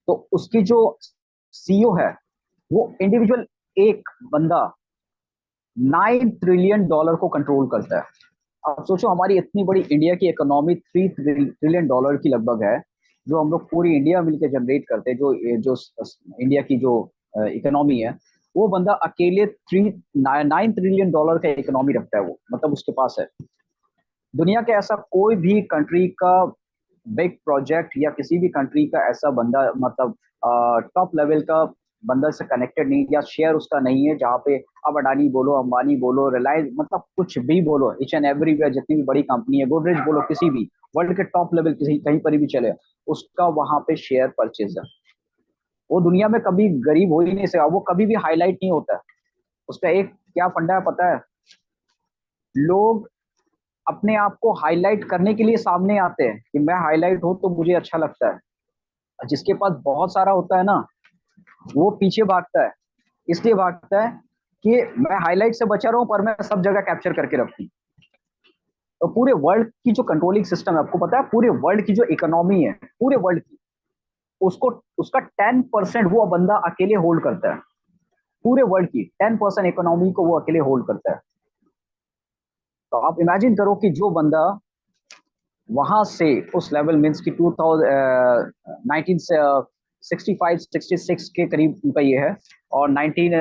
तो उसकी जो सीईओ है वो इंडिविजुअल एक बंदा 9 ट्रिलियन डॉलर को कंट्रोल करता है। अब सोचो हमारी इतनी बड़ी इंडिया की इकोनॉमी 3 ट्रिलियन डॉलर की लगभग है, जो हम लोग पूरी इंडिया मिलकर जनरेट करते हैं, जो इंडिया की जो इकोनॉमी है, वो बंदा अकेले 9 ट्रिलियन डॉलर का इकोनॉमी रखता है, वो मतलब उसके पास है। दुनिया के ऐसा कोई भी कंट्री का बिग प्रोजेक्ट या किसी भी कंट्री का ऐसा बंदा, मतलब टॉप लेवल का बंदा से कनेक्टेड नहीं, या शेयर उसका नहीं है, जहाँ पे अब अडानी बोलो, अंबानी बोलो, रिलायंस, मतलब कुछ भी बोलो, ईच एंड एवरीवेयर जितनी भी बड़ी कंपनी है, गोदरेज बोलो, किसी भी वर्ल्ड के टॉप लेवल किसी कहीं पर भी चले, उसका वहां पे शेयर परचेज है। वो दुनिया में कभी गरीब हो ही नहीं सका, वो कभी भी हाईलाइट नहीं होता है। उसका एक क्या फंडा है पता है? लोग अपने आप को हाईलाइट करने के लिए सामने आते हैं कि मैं हाईलाइट हूं तो मुझे अच्छा लगता है। जिसके पास बहुत सारा होता है ना, वो पीछे भागता है, इसलिए भागता है कि मैं हाईलाइट से बचा रहा हूं, पर मैं सब जगह कैप्चर करके रखूं। तो पूरे वर्ल्ड की जो कंट्रोलिंग सिस्टम है, आपको पता है पूरे वर्ल्ड की जो इकोनॉमी है, पूरे वर्ल्ड की, उसको उसका 10% वो बंदा अकेले होल्ड करता है। पूरे वर्ल्ड की 10% इकोनॉमी को वो अकेले होल्ड करता है। तो आप इमेजिन करो कि जो बंदा वहां से उस लेवल मीन्स की 1965-66 के करीब उनका ये है, और 19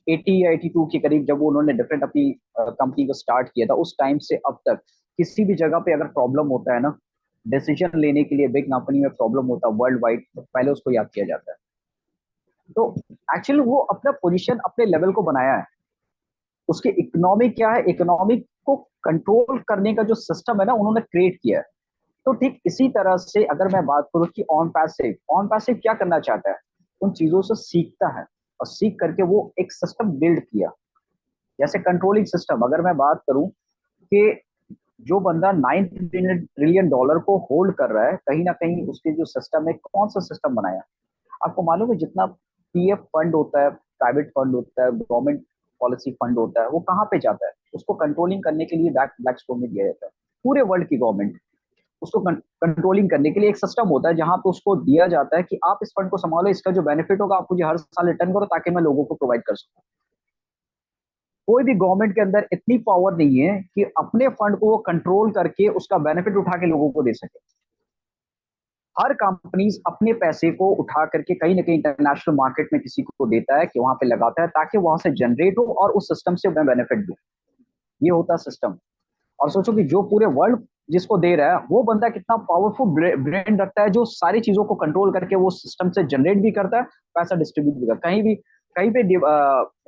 80 या 82 के करीब जब उन्होंने डिफरेंट अपनी कंपनी को स्टार्ट किया था, उस टाइम से अब तक किसी भी जगह पे अगर प्रॉब्लम होता है ना, डिसीजन लेने के लिए बिग कंपनी में प्रॉब्लम होता है वर्ल्ड वाइड, तो पहले उसको याद किया जाता है। तो एक्चुअली वो अपना पोजीशन अपने लेवल को बनाया है। उसकी इकोनॉमिक क्या है, इकोनॉमिक को कंट्रोल करने का जो सिस्टम है ना, उन्होंने क्रिएट किया है। तो ठीक इसी तरह से अगर मैं बात करूं कि ऑन पैसिव क्या करना चाहता है, उन चीजों से सीखता है और सीख करके वो एक सिस्टम बिल्ड किया। जैसे कंट्रोलिंग सिस्टम, अगर मैं बात करूं कि जो बंदा $9 ट्रिलियन को होल्ड कर रहा है, कहीं ना कहीं उसके जो सिस्टम है, कौन सा सिस्टम बनाया। आपको मालूम है जितना पीएफ फंड होता है, प्राइवेट फंड होता है, गवर्नमेंट पॉलिसी फंड होता है, वो कहाँ पे जाता है, उसको कंट्रोलिंग करने के लिए ब्लैकस्टोन में दिया जाता है। पूरे वर्ल्ड की गवर्नमेंट उसको कंट्रोलिंग करने के लिए एक सिस्टम होता है जहां पे उसको दिया जाता है कि आप इस फंड को संभालो, इसका जो बेनिफिट होगा आप मुझे हर साल रिटर्न करो ताकि मैं लोगों को प्रोवाइड कर सकूं। कोई भी गवर्नमेंट के अंदर इतनी पावर नहीं है कि अपने फंड को वो कंट्रोल करके उसका बेनिफिट उठा के लोगों को दे सके। हर कंपनीज अपने पैसे को उठा करके कहीं ना कहीं इंटरनेशनल मार्केट में किसी को देता है कि वहां पे लगाता है ताकि वहां से जनरेट हो और उस सिस्टम से मैं बेनिफिट दूं। ये होता है सिस्टम। और सोचो कि जो पूरे वर्ल्ड जिसको दे रहा है वो बंदा कितना पावरफुल ब्रेन रखता है, जो सारी चीजों को कंट्रोल करके वो सिस्टम से जनरेट भी करता है, पैसा डिस्ट्रीब्यूट भी करता है। कहीं पे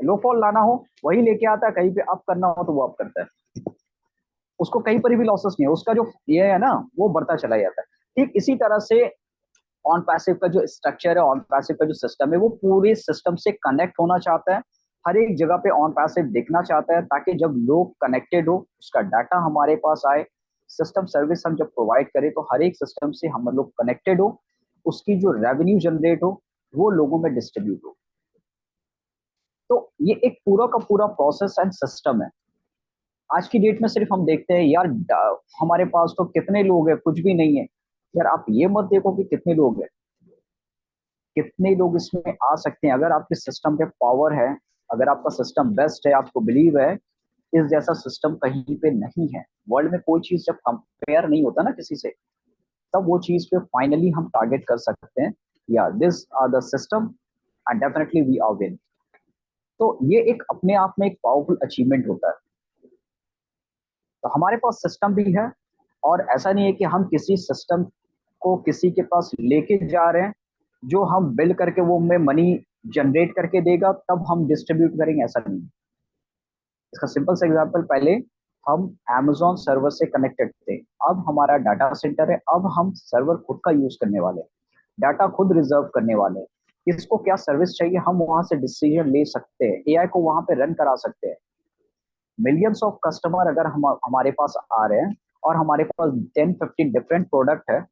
लो फॉल लाना हो वही लेके आता है, कहीं पे अप करना हो तो वो अप करता है। उसको कहीं पर भी लॉसेस नहीं है, उसका जो ये है ना वो बढ़ता चला जाता है। ठीक इसी तरह से ऑन पैसिव का जो स्ट्रक्चर है, ऑन पैसिव का जो सिस्टम है, वो पूरे सिस्टम से कनेक्ट होना चाहता है। हर एक जगह पे ऑन पैसिव देखना चाहता है ताकि जब लोग कनेक्टेड हो, उसका डाटा हमारे पास आए, सिस्टम सर्विस हम जब प्रोवाइड करें तो हर एक सिस्टम से हम लोग कनेक्टेड हो, उसकी जो रेवेन्यू जनरेट हो वो लोगों में डिस्ट्रीब्यूट हो। तो ये एक पूरा का पूरा प्रोसेस एंड सिस्टम है। आज की डेट में सिर्फ हम देखते हैं यार हमारे पास तो कितने लोग हैं, कुछ भी नहीं है। यार आप ये मत देखो कि कितने लोग हैं, कितने लोग इसमें आ सकते हैं। अगर आपके सिस्टम पे पावर है, अगर आपका सिस्टम बेस्ट है, आपको बिलीव है, इस जैसा सिस्टम कहीं पे नहीं है वर्ल्ड में। कोई चीज जब कंपेयर नहीं होता ना किसी से, तब वो चीज पे फाइनली हम टारगेट कर सकते हैं, या this are the system and definitely we are win. तो ये एक अपने आप में एक पावरफुल अचीवमेंट होता है। तो हमारे पास सिस्टम भी है, और ऐसा नहीं है कि हम किसी सिस्टम को किसी के पास लेके जा रहे हैं जो हम बिल्ड करके वो हमें मनी जनरेट करके देगा तब हम डिस्ट्रीब्यूट करेंगे, ऐसा नहीं। इसका सिंपल सा एग्जांपल, पहले हम Amazon सर्वर से कनेक्टेड थे, अब हमारा डाटा सेंटर है, अब हम सर्वर खुद का यूज करने वाले हैं, डाटा खुद रिजर्व करने वाले हैं। किसको क्या सर्विस चाहिए हम वहां से डिसीजन ले सकते हैं, एआई को वहां पे रन करा सकते हैं। मिलियंस ऑफ कस्टमर अगर हमारे पास आ रहे हैं और हमारे पास 10-15 डिफरेंट प्रोडक्ट है,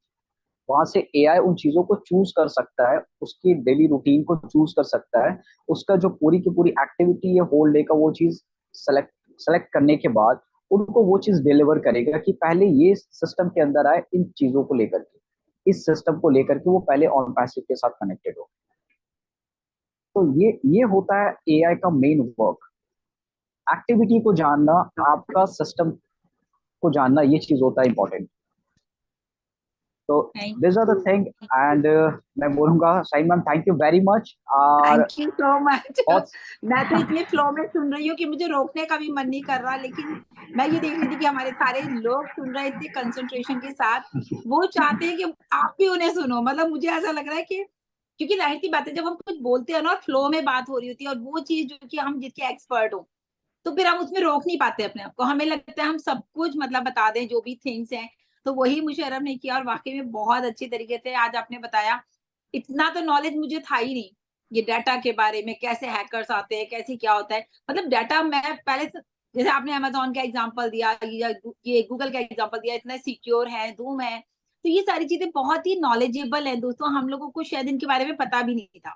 वहां से एआई उन चीजों को चूज कर सकता है, उसकी डेली रूटीन को चूज कर सकता है, उसका जो पूरी की पूरी एक्टिविटी है होल डे का, वो चीज सेलेक्ट करने के बाद उनको वो चीज डिलीवर करेगा कि पहले ये सिस्टम के अंदर आए, इन चीजों को लेकर के, इस सिस्टम को लेकर के वो पहले ऑन पैसिव के साथ कनेक्टेड हो। तो ये होता है एआई का मेन वर्क। एक्टिविटी को जानना, आपका सिस्टम को जानना, ये चीज होता है इंपॉर्टेंट। तो this are the thing and मैं बोलूंगा Shaheen ma'am thank you very much. Thank you so much. मैं तो इतने फ्लो में सुन रही हूँ कि मुझे रोकने का भी मन नहीं कर रहा, लेकिन मैं ये देख रही थी कि हमारे सारे लोग सुन रहे थे कंसंट्रेशन के साथ। वो चाहते हैं कि आप भी उन्हें सुनो। मतलब मुझे ऐसा लग रहा है कि क्योंकि जाहिर सी बात है जब हम कुछ बोलते हैं ना, फ्लो में बात हो रही होती है, और वो चीज जो कि हम जिसके एक्सपर्ट हो, तो फिर हम उसमें रोक नहीं पाते अपने आप को। हमें लगता है हम सब कुछ मतलब बता दें जो भी थिंग्स हैं। तो वही मुशर्रफ ने किया, और वाकई में बहुत अच्छी तरीके से आज आपने बताया। इतना तो नॉलेज मुझे था ही नहीं ये डाटा के बारे में, कैसे हैकर्स आते हैं, कैसे क्या होता है। मतलब डाटा मैं पहले से, जैसे आपने अमेजोन का एग्जांपल दिया या ये गूगल का एग्जांपल दिया, इतना सिक्योर है, धूम है, तो ये सारी चीजें बहुत ही नॉलेजेबल है दोस्तों। हम लोगों को शायद इनके बारे में पता भी नहीं था।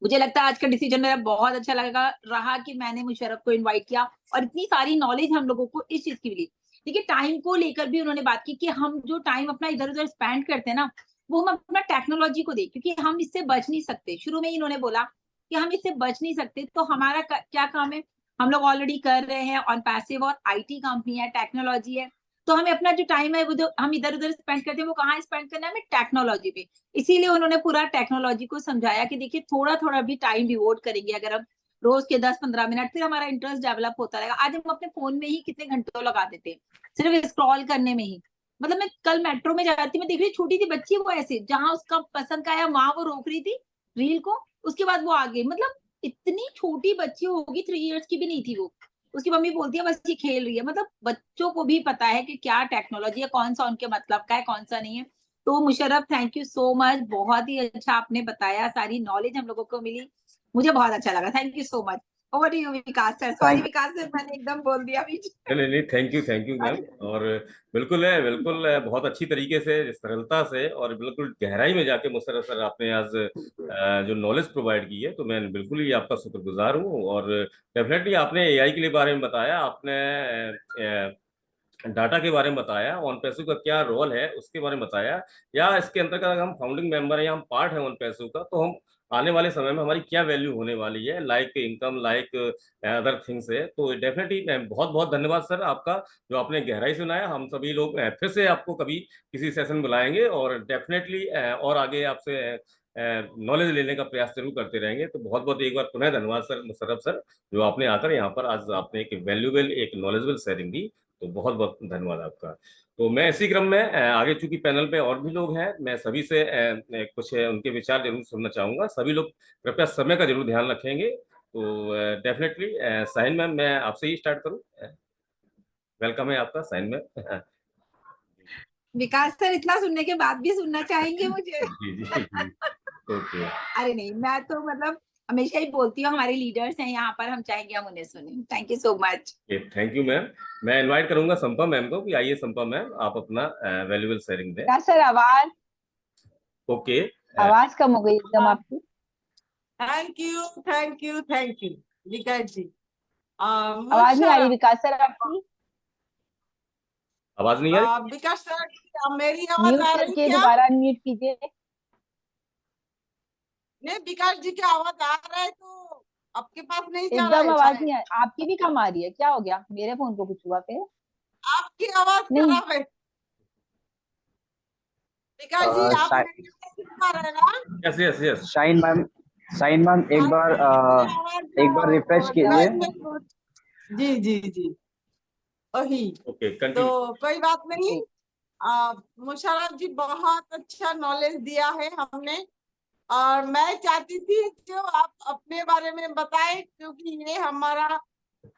मुझे लगता है आज का डिसीजन मेरा बहुत अच्छा लगा रहा कि मैंने मुशर्रफ को इनवाइट किया, और इतनी सारी नॉलेज हम लोगों को इस चीज की मिली। देखिए टाइम को लेकर भी उन्होंने बात की कि हम जो टाइम अपना इधर उधर स्पेंड करते हैं ना, वो हम अपना टेक्नोलॉजी को दें, क्योंकि हम इससे बच नहीं सकते। शुरू में ही इन्होंने बोला कि हम इससे बच नहीं सकते, तो हमारा क्या काम है, हम लोग ऑलरेडी कर रहे हैं ऑन पैसिव, और आईटी कंपनी है, टेक्नोलॉजी है, तो हमें अपना जो टाइम है वो जो हम इधर उधर स्पेंड करते हैं वो कहाँ स्पेंड करना है, हमें टेक्नोलॉजी पे। इसीलिए उन्होंने पूरा टेक्नोलॉजी को समझाया कि देखिए थोड़ा थोड़ा भी टाइम डिवोट करेंगे अगर हम रोज के 10-15 मिनट, फिर हमारा इंटरेस्ट डेवलप होता रहेगा। आज हम अपने फोन में ही कितने घंटों लगा देते हैं सिर्फ स्क्रॉल करने में ही। मतलब मैं कल मेट्रो में जा रही थी, मैं देख रही छोटी सी बच्ची, वो ऐसे जहां उसका पसंद का आया वहां वो रोक रही थी रील को, उसके बाद वो आगे, मतलब इतनी छोटी बच्ची होगी, 3 इयर्स की भी नहीं थी वो। उसकी मम्मी बोलती है बस ये खेल रही है। मतलब बच्चों को भी पता है कि क्या टेक्नोलॉजी है, कौन सा उनके मतलब का है, कौन सा नहीं है। तो Musharraf, thank you so much, बहुत ही अच्छा आपने बताया, सारी नॉलेज हम लोगों को मिली, मुझे बहुत अच्छा लगा। Thank you so much. Over to you Vikas sir. Sorry thank Vikas sir, मैंने एकदम बोल दिया बीच में। नहीं नहीं, थैंक यू मैम। और बिल्कुल बहुत अच्छी तरीके से, सरलता से और बिल्कुल गहराई में जाके मुशर्रफ सर आपने आज जो नॉलेज प्रोवाइड की है, तो मैं बिल्कुल ही आपका शुक्रगुजार हूँ। और डेफिनेटली आपने एआई के लिए बारे में बताया, आपने डाटा के बारे में बताया, ऑन पैसो का क्या रोल है उसके बारे में बताया, या इसके अंतर्गत अगर हम फाउंडिंग मेंबर हैं या हम पार्ट है ऑन पैसो का, तो हम आने वाले समय में हमारी क्या वैल्यू होने वाली है, like income, like other things है। तो डेफिनेटली बहुत बहुत धन्यवाद सर आपका, जो आपने गहराई सुनाया। हम सभी लोग फिर से आपको कभी किसी सेशन बुलाएंगे और डेफिनेटली और आगे आपसे नॉलेज लेने का प्रयास जरूर करते रहेंगे। तो बहुत बहुत एक बार पुनः धन्यवाद सर, मुशर्रफ सर, जो आपने आकर यहाँ पर आज आपने एक वैल्यूबल, एक नॉलेजेबल शेयरिंग दी। तो बहुत बहुत धन्यवाद आपका। तो मैं इसी क्रम में आगे, चूंकि पैनल पे और भी लोग हैं, मैं सभी से कुछ उनके विचार जरूर सुनना चाहूंगा। सभी लोग कृपया समय का जरूर ध्यान रखेंगे। तो डेफिनेटली साइन मैम, मैं आपसे ही स्टार्ट करूं। वेलकम है आपका साइन मैम। विकास सर इतना सुनने के बाद भी सुनना चाहेंगे मुझे? जी जी जी, ओके। अरे नहीं, मैं तो मतलब हमेशा ही बोलती हूँ, हमारे लीडर्स हैं यहाँ पर, हम चाहेंगे हम उन्हें सुने। Thank you so much. Thank you ma'am. मैं इनवाइट करूंगा संपा मैम को, कि आइए संपा मैम, आप अपना वैल्यूबल शेयरिंग दें। विकास सर आवाज ओके। आवाज कम हो गई एकदम आपकी। थैंक यू विकास जी। आवाज नहीं आ रही विकास सर आपकी। आवाज नहीं आ रही? विकास सर, मेरी आवाज म्यूट आ रही करके क्या? दोबारा अनम्यूट कीजिए। नहीं, विकास जी की आवाज आ रहा है तो आपके पास नहीं जा रहा एकदम है आवाज शायद। नहीं आ, आपकी भी कम आ रही है, क्या हो गया? मेरे फोन को कुछ हुआ फिर? आपकी आवाज नहीं, खराब है। विकास जी, आप मेरी आवाज सुन पा रहे हैं ना? Yes yes yes. Shine ma'am एक बार रिफ्रेश कीजिए। जी जी जी, वही। ओके, तो कंटिन्यू। कोई बात नहीं। मुशर्रफ जी, बहुत अच्छा नॉलेज दिया है हमने, और मैं चाहती थी जो आप अपने बारे में बताएं, क्योंकि ये हमारा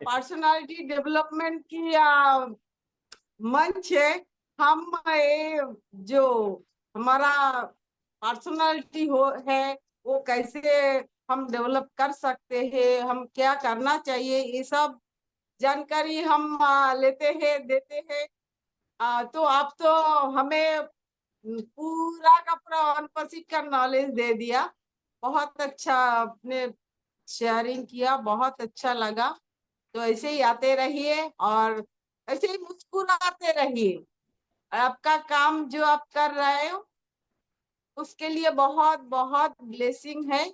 पर्सनालिटी डेवलपमेंट की मंच है। हम ये जो हमारा पर्सनालिटी है वो कैसे हम डेवलप कर सकते हैं, हम क्या करना चाहिए, ये सब जानकारी हम लेते हैं, देते हैं। तो आप तो हमें पूरा का पूरा अनपसिक का नॉलेज दे दिया। बहुत अच्छा आपने शेयरिंग किया, बहुत अच्छा लगा। तो ऐसे ही आते रहिए और ऐसे ही मुस्कुराते रहिए। आपका काम जो आप कर रहे हो उसके लिए बहुत बहुत ब्लेसिंग है।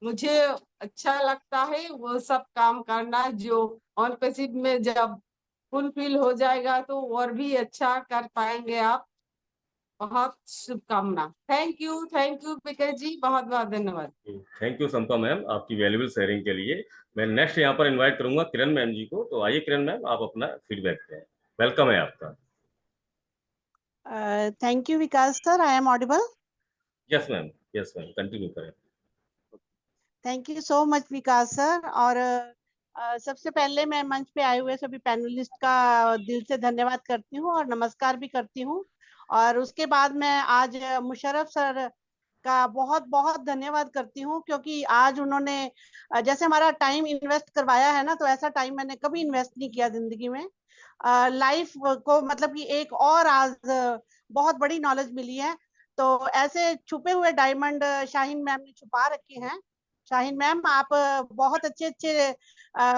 मुझे अच्छा लगता है वो सब काम करना, जो ऑन पैसिव में जब फुलफिल हो जाएगा तो और भी अच्छा कर पाएंगे आप। बहुत शुभकामना। थैंक यू विकास जी, बहुत बहुत धन्यवाद। थैंक यू संपा मैम, आपकी वैल्यूबल शेयरिंग के लिए। मैं नेक्स्ट यहाँ पर इनवाइट करूंगा किरण मैम जी को। तो आइए किरण मैम, आप अपना फीडबैक दें। वेलकम है आपका। Thank you Vikas sir, I am audible? Yes ma'am, yes ma'am, continue करें। Thank you so much Vikas sir. और सबसे पहले मैं मंच पे आए हुए सभी पैनलिस्ट का दिल से धन्यवाद करती हूँ और नमस्कार भी करती हूँ। और उसके बाद मैं आज मुशर्रफ सर का बहुत बहुत धन्यवाद करती हूँ, क्योंकि आज उन्होंने जैसे हमारा टाइम इन्वेस्ट करवाया है ना, तो ऐसा टाइम मैंने कभी इन्वेस्ट नहीं किया जिंदगी में। लाइफ को मतलब कि एक और आज बहुत बड़ी नॉलेज मिली है। तो ऐसे छुपे हुए डायमंड शाहीन मैम ने छुपा रखे हैं। शाहीन मैम, आप बहुत अच्छे अच्छे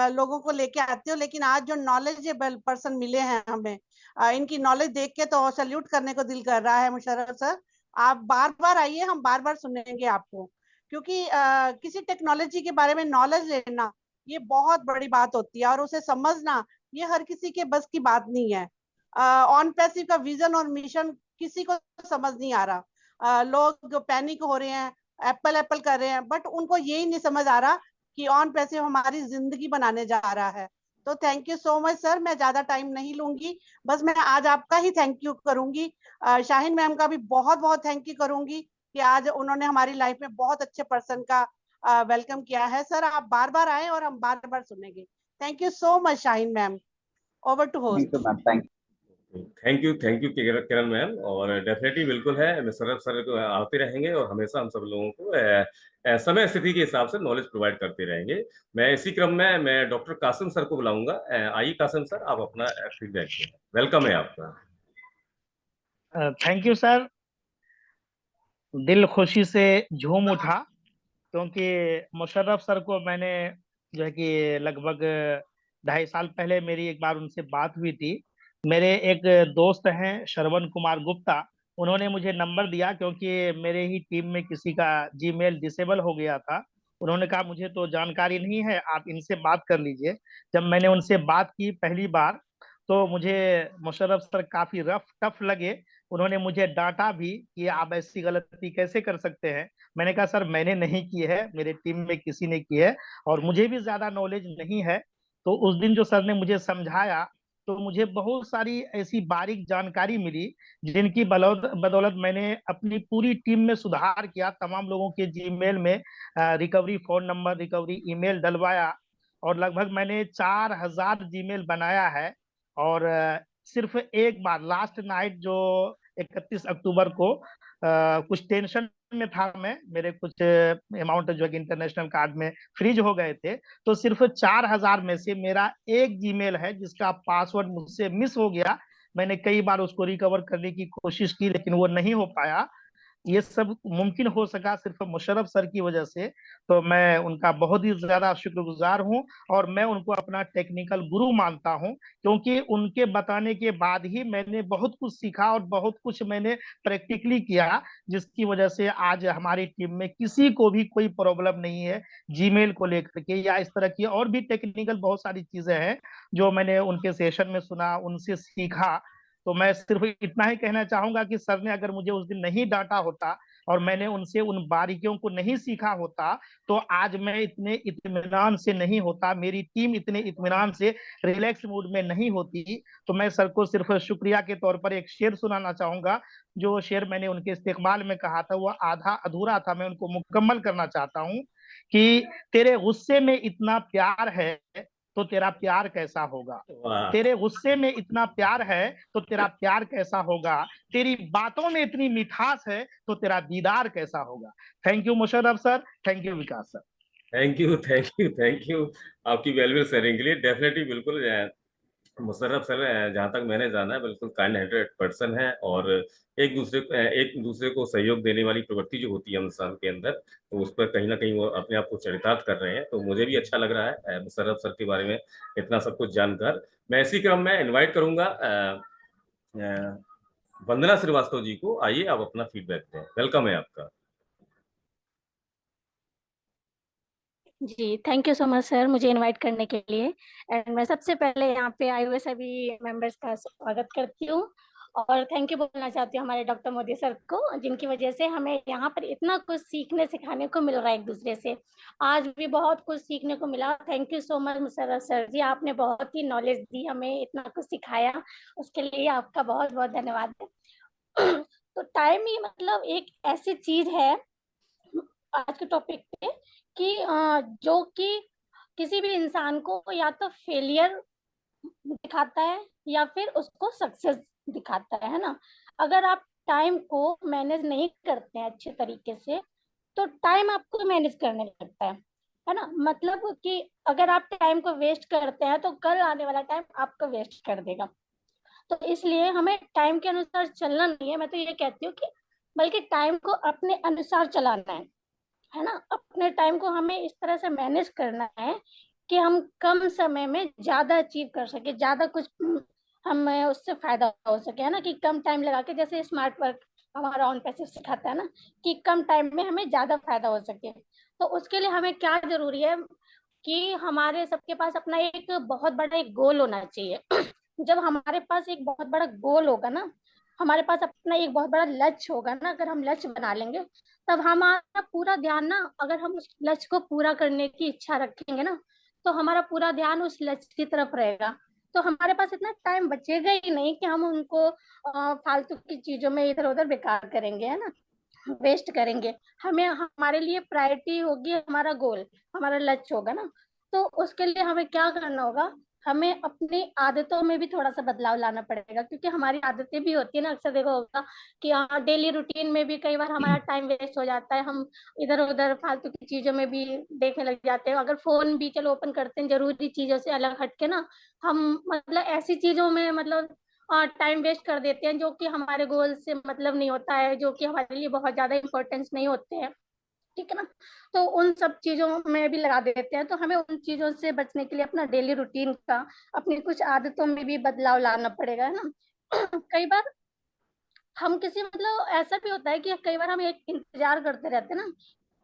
लोगों को लेके आते हो, लेकिन आज जो नॉलेजेबल पर्सन मिले हैं हमें, इनकी नॉलेज देख के तो सैल्यूट करने को दिल कर रहा है। मुशर्रफ सर, आप बार बार आइए, हम बार बार सुनेंगे आपको, क्योंकि किसी टेक्नोलॉजी के बारे में नॉलेज लेना ये बहुत बड़ी बात होती है, और उसे समझना ये हर किसी के बस की बात नहीं है। ऑन पैसिव का विजन और मिशन किसी को समझ नहीं आ रहा। लोग पैनिक हो रहे हैं, एप्पल एप्पल कर रहे हैं, बट उनको यही नहीं समझ आ रहा कि ऑन पैसिव हमारी जिंदगी बनाने जा रहा है। तो thank you so much sir, मैं ज्यादा टाइम नहीं लूंगी, बस मैं आज आपका ही थैंक यू करूंगी। शाहीन मैम का भी बहुत बहुत थैंक यू करूंगी कि आज उन्होंने हमारी लाइफ में बहुत अच्छे पर्सन का वेलकम किया है। सर आप बार बार आए और हम बार बार सुनेंगे। Thank you so much Shaheen ma'am, over to host. Thank you ma'am, thank you Kiran ma'am. और डेफिनेटली बिल्कुल है, मुशर्रफ सर को आते रहेंगे और हमेशा हम सब लोगों को समय स्थिति के हिसाब से नॉलेज प्रोवाइड करते रहेंगे। मैं इसी क्रम में मैं डॉक्टर कासिम सर को बुलाऊंगा। आइए कासिम सर, आप अपना फीडबैक दें। वेलकम है आपका। Thank you sir. दिल खुशी से झूम उठा, क्योंकि मुशर्रफ सर को मैंने जो है कि लगभग 2.5 साल पहले मेरी एक बार उनसे बात हुई थी। मेरे एक दोस्त हैं श्रवण कुमार गुप्ता, उन्होंने मुझे नंबर दिया क्योंकि मेरे ही टीम में किसी का जीमेल डिसेबल हो गया था। उन्होंने कहा मुझे तो जानकारी नहीं है, आप इनसे बात कर लीजिए। जब मैंने उनसे बात की पहली बार तो मुझे मुशर्रफ सर काफी रफ टफ लगे। उन्होंने मुझे डांटा भी कि आप ऐसी गलती कैसे कर सकते हैं। मैंने कहा सर मैंने नहीं की है, मेरे टीम में किसी ने की है और मुझे भी ज्यादा नॉलेज नहीं है। तो उस दिन जो सर ने मुझे समझाया तो मुझे बहुत सारी ऐसी बारीक जानकारी मिली जिनकी बदौलत मैंने अपनी पूरी टीम में सुधार किया। तमाम लोगों के जीमेल में recovery phone number, recovery email डलवाया और लगभग मैंने 4,000 जीमेल बनाया है। और सिर्फ एक बार लास्ट नाइट जो 31 अक्टूबर को कुछ टेंशन में था मैं, मेरे कुछ अमाउंट जो है इंटरनेशनल कार्ड में फ्रीज हो गए थे, तो सिर्फ 4,000 में से मेरा एक जीमेल है जिसका पासवर्ड मुझसे मिस हो गया। मैंने कई बार उसको रिकवर करने की कोशिश की लेकिन वो नहीं हो पाया। ये सब मुमकिन हो सका सिर्फ मुशर्रफ सर की वजह से। तो मैं उनका बहुत ही ज्यादा शुक्रगुजार हूं और मैं उनको अपना टेक्निकल गुरु मानता हूं, क्योंकि उनके बताने के बाद ही मैंने बहुत कुछ सीखा और बहुत कुछ मैंने प्रैक्टिकली किया, जिसकी वजह से आज हमारी टीम में किसी को भी कोई प्रॉब्लम नहीं है जीमेल को लेकर के या इस तरह की और भी टेक्निकल बहुत सारी चीजें हैं जो मैंने उनके सेशन में सुना, उनसे सीखा। तो मैं सिर्फ इतना ही कहना चाहूंगा कि सर ने अगर मुझे उस दिन नहीं डांटा होता और मैंने उनसे उन बारीकियों को नहीं सीखा होता तो आज मैं इतने इत्मीनान से नहीं होता, मेरी टीम इतने इत्मीनान से रिलैक्स मूड में नहीं होती। तो मैं सर को सिर्फ शुक्रिया के तौर पर एक शेर सुनाना चाहूंगा। जो शेर मैंने उनके इस्तेकबाल में कहा था वो आधा अधूरा था, मैं उनको मुकम्मल करना चाहता हूँ कि तेरे गुस्से में इतना प्यार है तो तेरा प्यार कैसा होगा, वाह, तेरे गुस्से में इतना प्यार है तो तेरा प्यार कैसा होगा, तेरी बातों में इतनी मिठास है तो तेरा दीदार कैसा होगा। Thank you Musharraf sir, thank you Vikas sir. Thank you आपकी वैल्यूएबल शेयरिंग के लिए। डेफिनेटली बिल्कुल मुशर्रफ सर जहाँ तक मैंने जाना है बिल्कुल काइंड हार्टेड पर्सन है और एक दूसरे को सहयोग देने वाली प्रवृत्ति जो होती है इंसान के अंदर, तो उस पर कहीं ना कहीं वो अपने आप को चरितार्थ कर रहे हैं। तो मुझे भी अच्छा लग रहा है मुशर्रफ सर के बारे में इतना सब कुछ जानकर। मैं इसी क्रम में इनवाइट करूंगा वंदना श्रीवास्तव जी को। आइए आप अपना फीडबैक दें। वेलकम है आपका। जी thank you so much sir मुझे इनवाइट करने के लिए। एंड मैं सबसे पहले यहाँ पे आए हुए सभी मेंबर्स का स्वागत करती हूँ और थैंक यू बोलना चाहती हूँ हमारे डॉक्टर मोदी सर को, जिनकी वजह से हमें यहाँ पर इतना कुछ सीखने सिखाने को मिल रहा है एक दूसरे से। आज भी बहुत कुछ सीखने को मिला। Thank you so much Musharraf sir ji, आपने बहुत ही नॉलेज दी, हमें इतना कुछ सिखाया, उसके लिए आपका बहुत बहुत धन्यवाद है। तो टाइम ही मतलब एक ऐसी चीज है आज के टॉपिक पे कि जो कि किसी भी इंसान को या तो फेलियर दिखाता है या फिर उसको सक्सेस दिखाता है ना। अगर आप टाइम को मैनेज नहीं करते हैं अच्छे तरीके से तो टाइम आपको मैनेज करने लगता है ना। मतलब कि अगर आप टाइम को वेस्ट करते हैं तो कल आने वाला टाइम आपको वेस्ट कर देगा। तो इसलिए हमें टाइम के अनुसार चलना नहीं है, मैं तो ये कहती हूँ कि बल्कि टाइम को अपने अनुसार चलाना है ना। अपने टाइम को हमें इस तरह से मैनेज करना है कि हम कम समय में ज्यादा अचीव कर सके, ज्यादा कुछ हमें उससे फायदा हो सके, है ना। कि कम टाइम लगा के, जैसे स्मार्ट वर्क हमारा ऑन पैसिव सिखाता है ना, कि कम टाइम में हमें ज्यादा फायदा हो सके। तो उसके लिए हमें क्या जरूरी है कि हमारे सबके पास अपना एक बहुत बड़ा एक गोल होना चाहिए। जब हमारे पास एक बहुत बड़ा गोल होगा ना, हमारे पास अपना एक बहुत बड़ा लक्ष्य होगा ना, अगर हम लक्ष्य बना लेंगे तब हमारा पूरा ध्यान ना, अगर हम उस लक्ष्य को पूरा करने की इच्छा रखेंगे ना, तो हमारा पूरा ध्यान उस लक्ष्य की तरफ रहेगा। तो हमारे पास इतना टाइम बचेगा ही नहीं कि हम उनको फालतू की चीजों में इधर उधर बेकार करेंगे, है ना, वेस्ट करेंगे। हमें हमारे लिए प्रायोरिटी होगी हमारा गोल, हमारा लक्ष्य होगा ना। तो उसके लिए हमें क्या करना होगा, हमें अपनी आदतों में भी थोड़ा सा बदलाव लाना पड़ेगा, क्योंकि हमारी आदतें भी होती है ना, अक्सर देखा होगा कि डेली रूटीन में भी कई बार हमारा टाइम वेस्ट हो जाता है, हम इधर उधर फालतू की चीजों में भी देखने लग जाते हैं। अगर फोन भी चलो ओपन करते हैं, जरूरी चीजों से अलग हटके ना, हम मतलब ऐसी चीजों में मतलब टाइम वेस्ट कर देते हैं जो कि हमारे गोल से मतलब नहीं होता है, जो कि हमारे लिए बहुत ज्यादा इंपॉर्टेंस नहीं होते हैं, ठीक है ना। तो उन सब चीजों में भी लगा देते हैं। तो हमें उन चीजों से बचने के लिए अपना डेली रूटीन का, अपनी कुछ आदतों में भी बदलाव लाना पड़ेगा, है ना। कई बार हम किसी मतलब ऐसा भी होता है कि कई बार हम एक इंतजार करते रहते हैं ना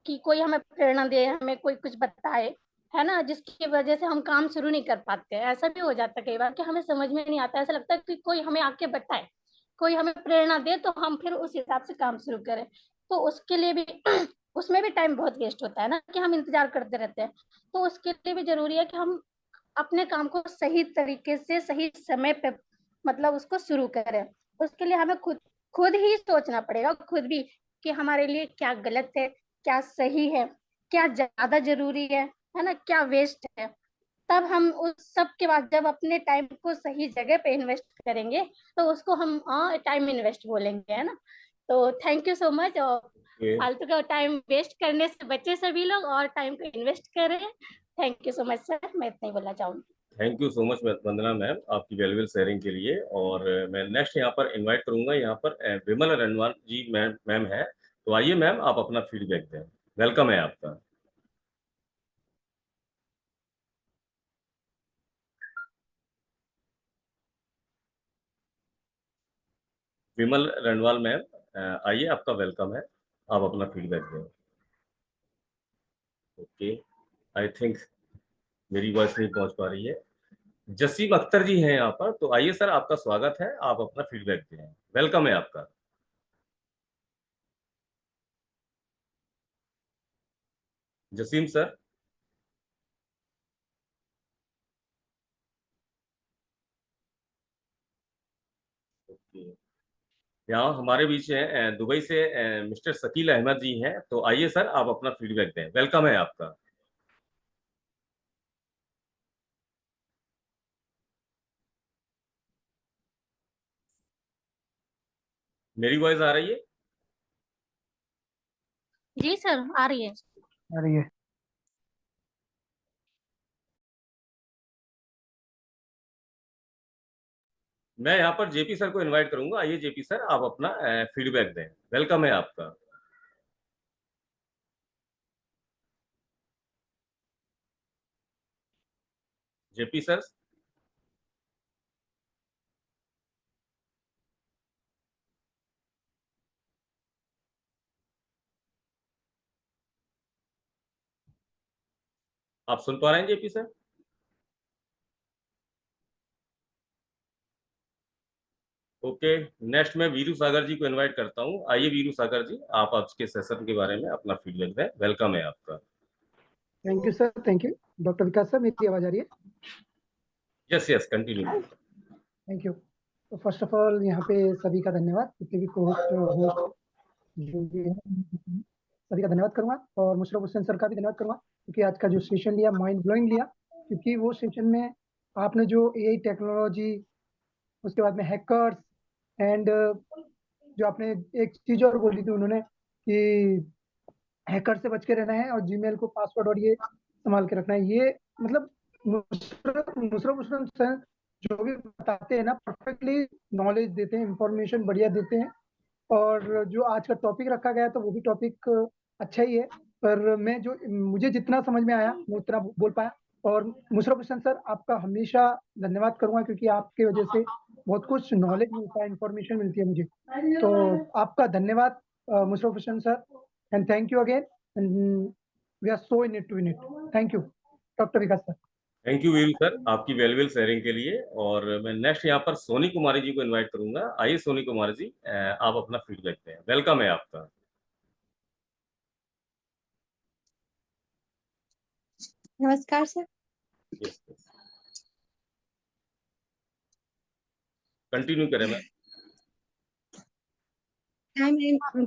कि कोई हमें प्रेरणा दे, हमें कोई कुछ बताए, है ना, जिसकी वजह से हम काम शुरू नहीं कर पाते हैं। ऐसा भी हो जाता है कई बार कि हमें समझ में नहीं आता, ऐसा लगता है कि कोई हमें आके बताए, कोई हमें प्रेरणा दे तो हम फिर उस हिसाब से काम शुरू करें। तो उसके लिए भी उसमें भी टाइम बहुत वेस्ट होता है ना, कि हम इंतजार करते रहते हैं। तो उसके लिए भी जरूरी है कि हम अपने काम को सही तरीके से सही समय पे मतलब उसको शुरू करें। उसके लिए हमें खुद खुद ही सोचना पड़ेगा, खुद भी, कि हमारे लिए क्या गलत है, क्या सही है, क्या ज्यादा जरूरी है ना, क्या वेस्ट है। तब हम उस सब के बाद जब अपने टाइम को सही जगह पे इन्वेस्ट करेंगे तो उसको हम टाइम इन्वेस्ट बोलेंगे, है ना। तो थैंक यू सो मच। और ये फालतू का टाइम वेस्ट करने से बचे सभी लोग और टाइम को इन्वेस्ट करें। Thank you so much sir, मैं इतना ही बोलना चाहूंगी। Thank you so much Vandana ma'am आपकी वैल्यूबल शेयरिंग के लिए। और मैं नेक्स्ट यहाँ पर इनवाइट करूंगा, यहाँ पर विमल रणवाल जी मैम मैम है। तो आइए मैम, आप अपना फीडबैक दें। वेलकम है आपका। विमल रणवाल मैम, आइए, आपका वेलकम है, आप अपना फीडबैक दें। ओके, आई थिंक मेरी वॉइस नहीं पहुंच पा रही है। जसीम अख्तर जी हैं यहाँ पर, तो आइए सर, आपका स्वागत है, आप अपना फीडबैक दें। वेलकम है आपका। जसीम सर। ओके, यहाँ हमारे बीच है दुबई से मिस्टर शकील अहमद जी हैं। तो आइए सर, आप अपना फीडबैक दें। वेलकम है आपका। मेरी वॉइस आ रही है? जी सर, आ रही है। आ रही है। मैं यहाँ पर जेपी सर को इनवाइट करूंगा। आइए जेपी सर, आप अपना फीडबैक दें। वेलकम है आपका। JP sir. आप सुन पा रहे हैं जेपी सर? ओके, नेक्स्ट मैं वीरू सागर जी को इनवाइट करता हूँ। आइए वीरू सागर जी, आप आज के सेशन के बारे में अपना फीडबैक दें। वेलकम है आपका। Thank you sir, thank you. Doctor Vikas sir, मेरी आवाज आ रही है? Yes yes, continue. Thank you. तो फर्स्ट ऑफ ऑल यहाँ पे सभी का धन्यवाद, जितने भी होस्ट जो भी है सभी का धन्यवाद करूंगा, और मुशर्रफ हुसैन सर का भी धन्यवाद करूंगा, क्योंकि आज का जो सेशन लिया माइंड ब्लोइंग लिया। क्योंकि वो सेशन में आपने जो एआई टेक्नोलॉजी, उसके बाद में हैकर्स एंड जो आपने एक चीज और बोली थी उन्होंने कि हैकर से बच के रहना है और जीमेल को पासवर्ड और ये संभाल के रखना है। ये मतलब मुशर्रफ हुसैन सर जो भी बताते हैं ना, परफेक्टली नॉलेज देते हैं, इंफॉर्मेशन बढ़िया देते हैं। और जो आज का टॉपिक रखा गया तो वो भी टॉपिक अच्छा ही है, पर मैं जो मुझे जितना समझ में आया मैं उतना बोल पाया। और मुशर्रफ हुसैन सर, आपका हमेशा धन्यवाद करूंगा, क्योंकि आपके वजह से बहुत कुछ नॉलेज मिलता है, इंफॉर्मेशन मिलती है मुझे। तो आपका धन्यवाद Musharraf Hussain sir, and thank you again, and we are so in it to in it. Thank you doctor Vikas sir. Thank you Viru sir आपकी वैल्यूएबल शेयरिंग के लिए। और मैं नेक्स्ट यहाँ पर सोनी कुमारी जी को इनवाइट करूंगा। आइए सोनी कुमारी जी, आप अपना फीडबैक दें। वेलकम है आपका। नमस्कार सर। यस, कंटिन्यू करें मैम।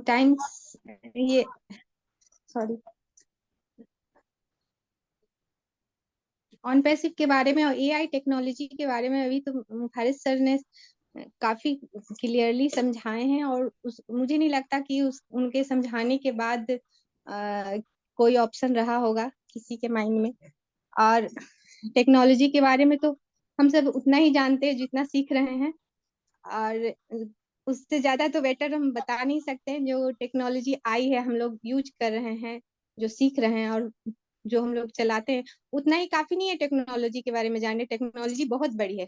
टाइम ये सॉरी ऑन पैसिव के बारे में और एआई टेक्नोलॉजी के बारे में अभी तो हारिस सर ने काफी क्लियरली समझाए हैं, और मुझे नहीं लगता कि उनके समझाने के बाद कोई ऑप्शन रहा होगा किसी के माइंड में। और टेक्नोलॉजी के बारे में तो हम सब उतना ही जानते हैं जितना सीख रहे हैं, और उससे ज्यादा तो बेटर हम बता नहीं सकते। जो टेक्नोलॉजी आई है हम लोग यूज कर रहे हैं, जो सीख रहे हैं और जो हम लोग चलाते हैं, उतना ही काफी नहीं है टेक्नोलॉजी के बारे में जानने। टेक्नोलॉजी बहुत बड़ी है,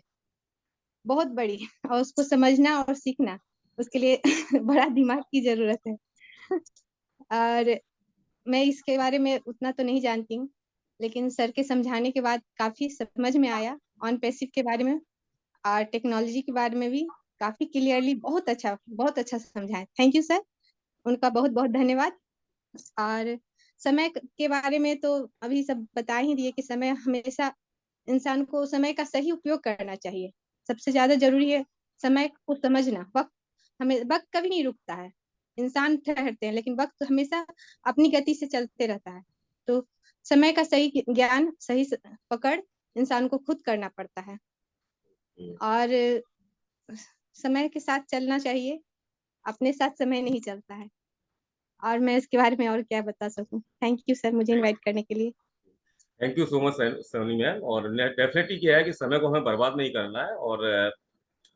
बहुत बड़ी है, और उसको समझना और सीखना उसके लिए बड़ा दिमाग की जरूरत है। और मैं इसके बारे में उतना तो नहीं जानती हूँ, लेकिन सर के समझाने के बाद काफी समझ में आया ऑन पैसिव के बारे में, और टेक्नोलॉजी के बारे में भी काफी क्लियरली बहुत अच्छा समझाए। थैंक यू सर, उनका बहुत बहुत धन्यवाद। और समय के बारे में तो अभी सब बता ही दिए कि समय हमेशा इंसान को समय का सही उपयोग करना चाहिए। सबसे ज्यादा जरूरी है समय को समझना। वक्त कभी नहीं रुकता है, इंसान ठहरते हैं, लेकिन वक्त हमेशा अपनी गति से चलते रहता है। तो समय का सही ज्ञान, सही पकड़ इंसान को खुद करना पड़ता है, और समय के साथ चलना चाहिए, अपने साथ समय नहीं चलता है। और मैं इसके बारे में और क्या बता सकूं। थैंक यू सर मुझे इनवाइट करने के लिए। Thank you so much Soni ma'am. और डेफिनेटली क्या है कि समय को हमें बर्बाद नहीं करना है और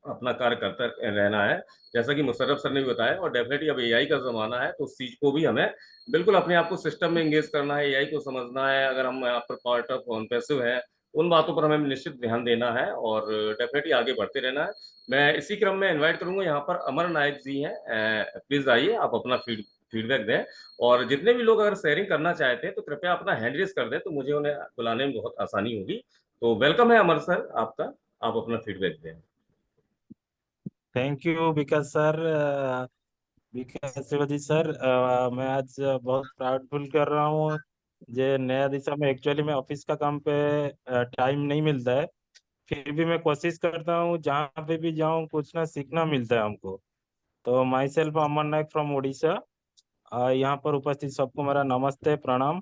अपना कार्य करता रहना है, जैसा कि मुशर्रफ सर ने भी बताया। और डेफिनेटली अब एआई का जमाना है, तो उस चीज को भी हमें बिल्कुल अपने आप को सिस्टम में एंगेज करना है, एआई को समझना है। अगर हम यहाँ पर पार्ट ऑफ ऑन पैसिव है, उन बातों पर हमें निश्चित ध्यान देना है और डेफिनेटली आगे बढ़ते रहना है। मैं इसी क्रम में इन्वाइट करूंगा, यहाँ पर अमर नायक जी हैं, प्लीज आइए, आप अपना फीडबैक दें। और जितने भी लोग अगर शेयरिंग करना चाहते हैं तो कृपया अपना हैंड रेज कर दें, तो मुझे उन्हें बुलाने में बहुत आसानी होगी। तो वेलकम है अमर सर आपका, आप अपना फीडबैक दें। Thank you Vikas sir. Vikas Shivaji sir, मैं आज बहुत प्राउड फील कर रहा हूँ। जे नया दिशा में एक्चुअली मैं ऑफिस का काम पे टाइम नहीं मिलता है, फिर भी मैं कोशिश करता हूँ जहाँ पे भी जाऊँ कुछ ना सीखना मिलता है हमको। तो myself Amar Nayak from Orissa. यहाँ पर उपस्थित सबको मेरा नमस्ते, प्रणाम।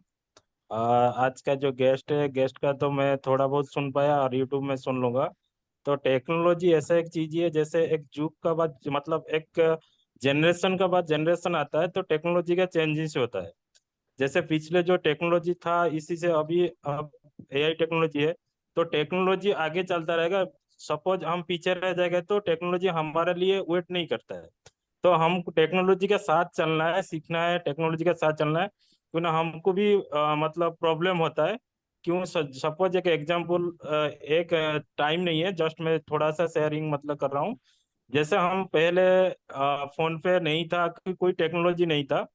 आज का जो गेस्ट है, गेस्ट का तो मैं थोड़ा बहुत सुन पाया और यूट्यूब में सुन लूंगा। तो टेक्नोलॉजी ऐसा एक चीज है, जैसे एक युग का बाद मतलब एक जनरेशन का बाद जनरेशन आता है तो टेक्नोलॉजी का चेंजेस होता है। जैसे पिछले जो टेक्नोलॉजी था इसी से अभी अब एआई टेक्नोलॉजी है, तो टेक्नोलॉजी आगे चलता रहेगा। सपोज हम पीछे रह जाएंगे तो टेक्नोलॉजी हमारे लिए वेट नहीं करता है। तो हम टेक्नोलॉजी के साथ चलना है, सीखना है, टेक्नोलॉजी के साथ चलना है। क्यों ना हमको भी मतलब प्रॉब्लम होता है। क्यों, सपोज एक एग्जांपल, एक टाइम नहीं है, जस्ट मैं थोड़ा सा शेयरिंग मतलब कर रहा हूँ। जैसे हम पहले फोन पे नहीं था, कोई टेक्नोलॉजी नहीं था,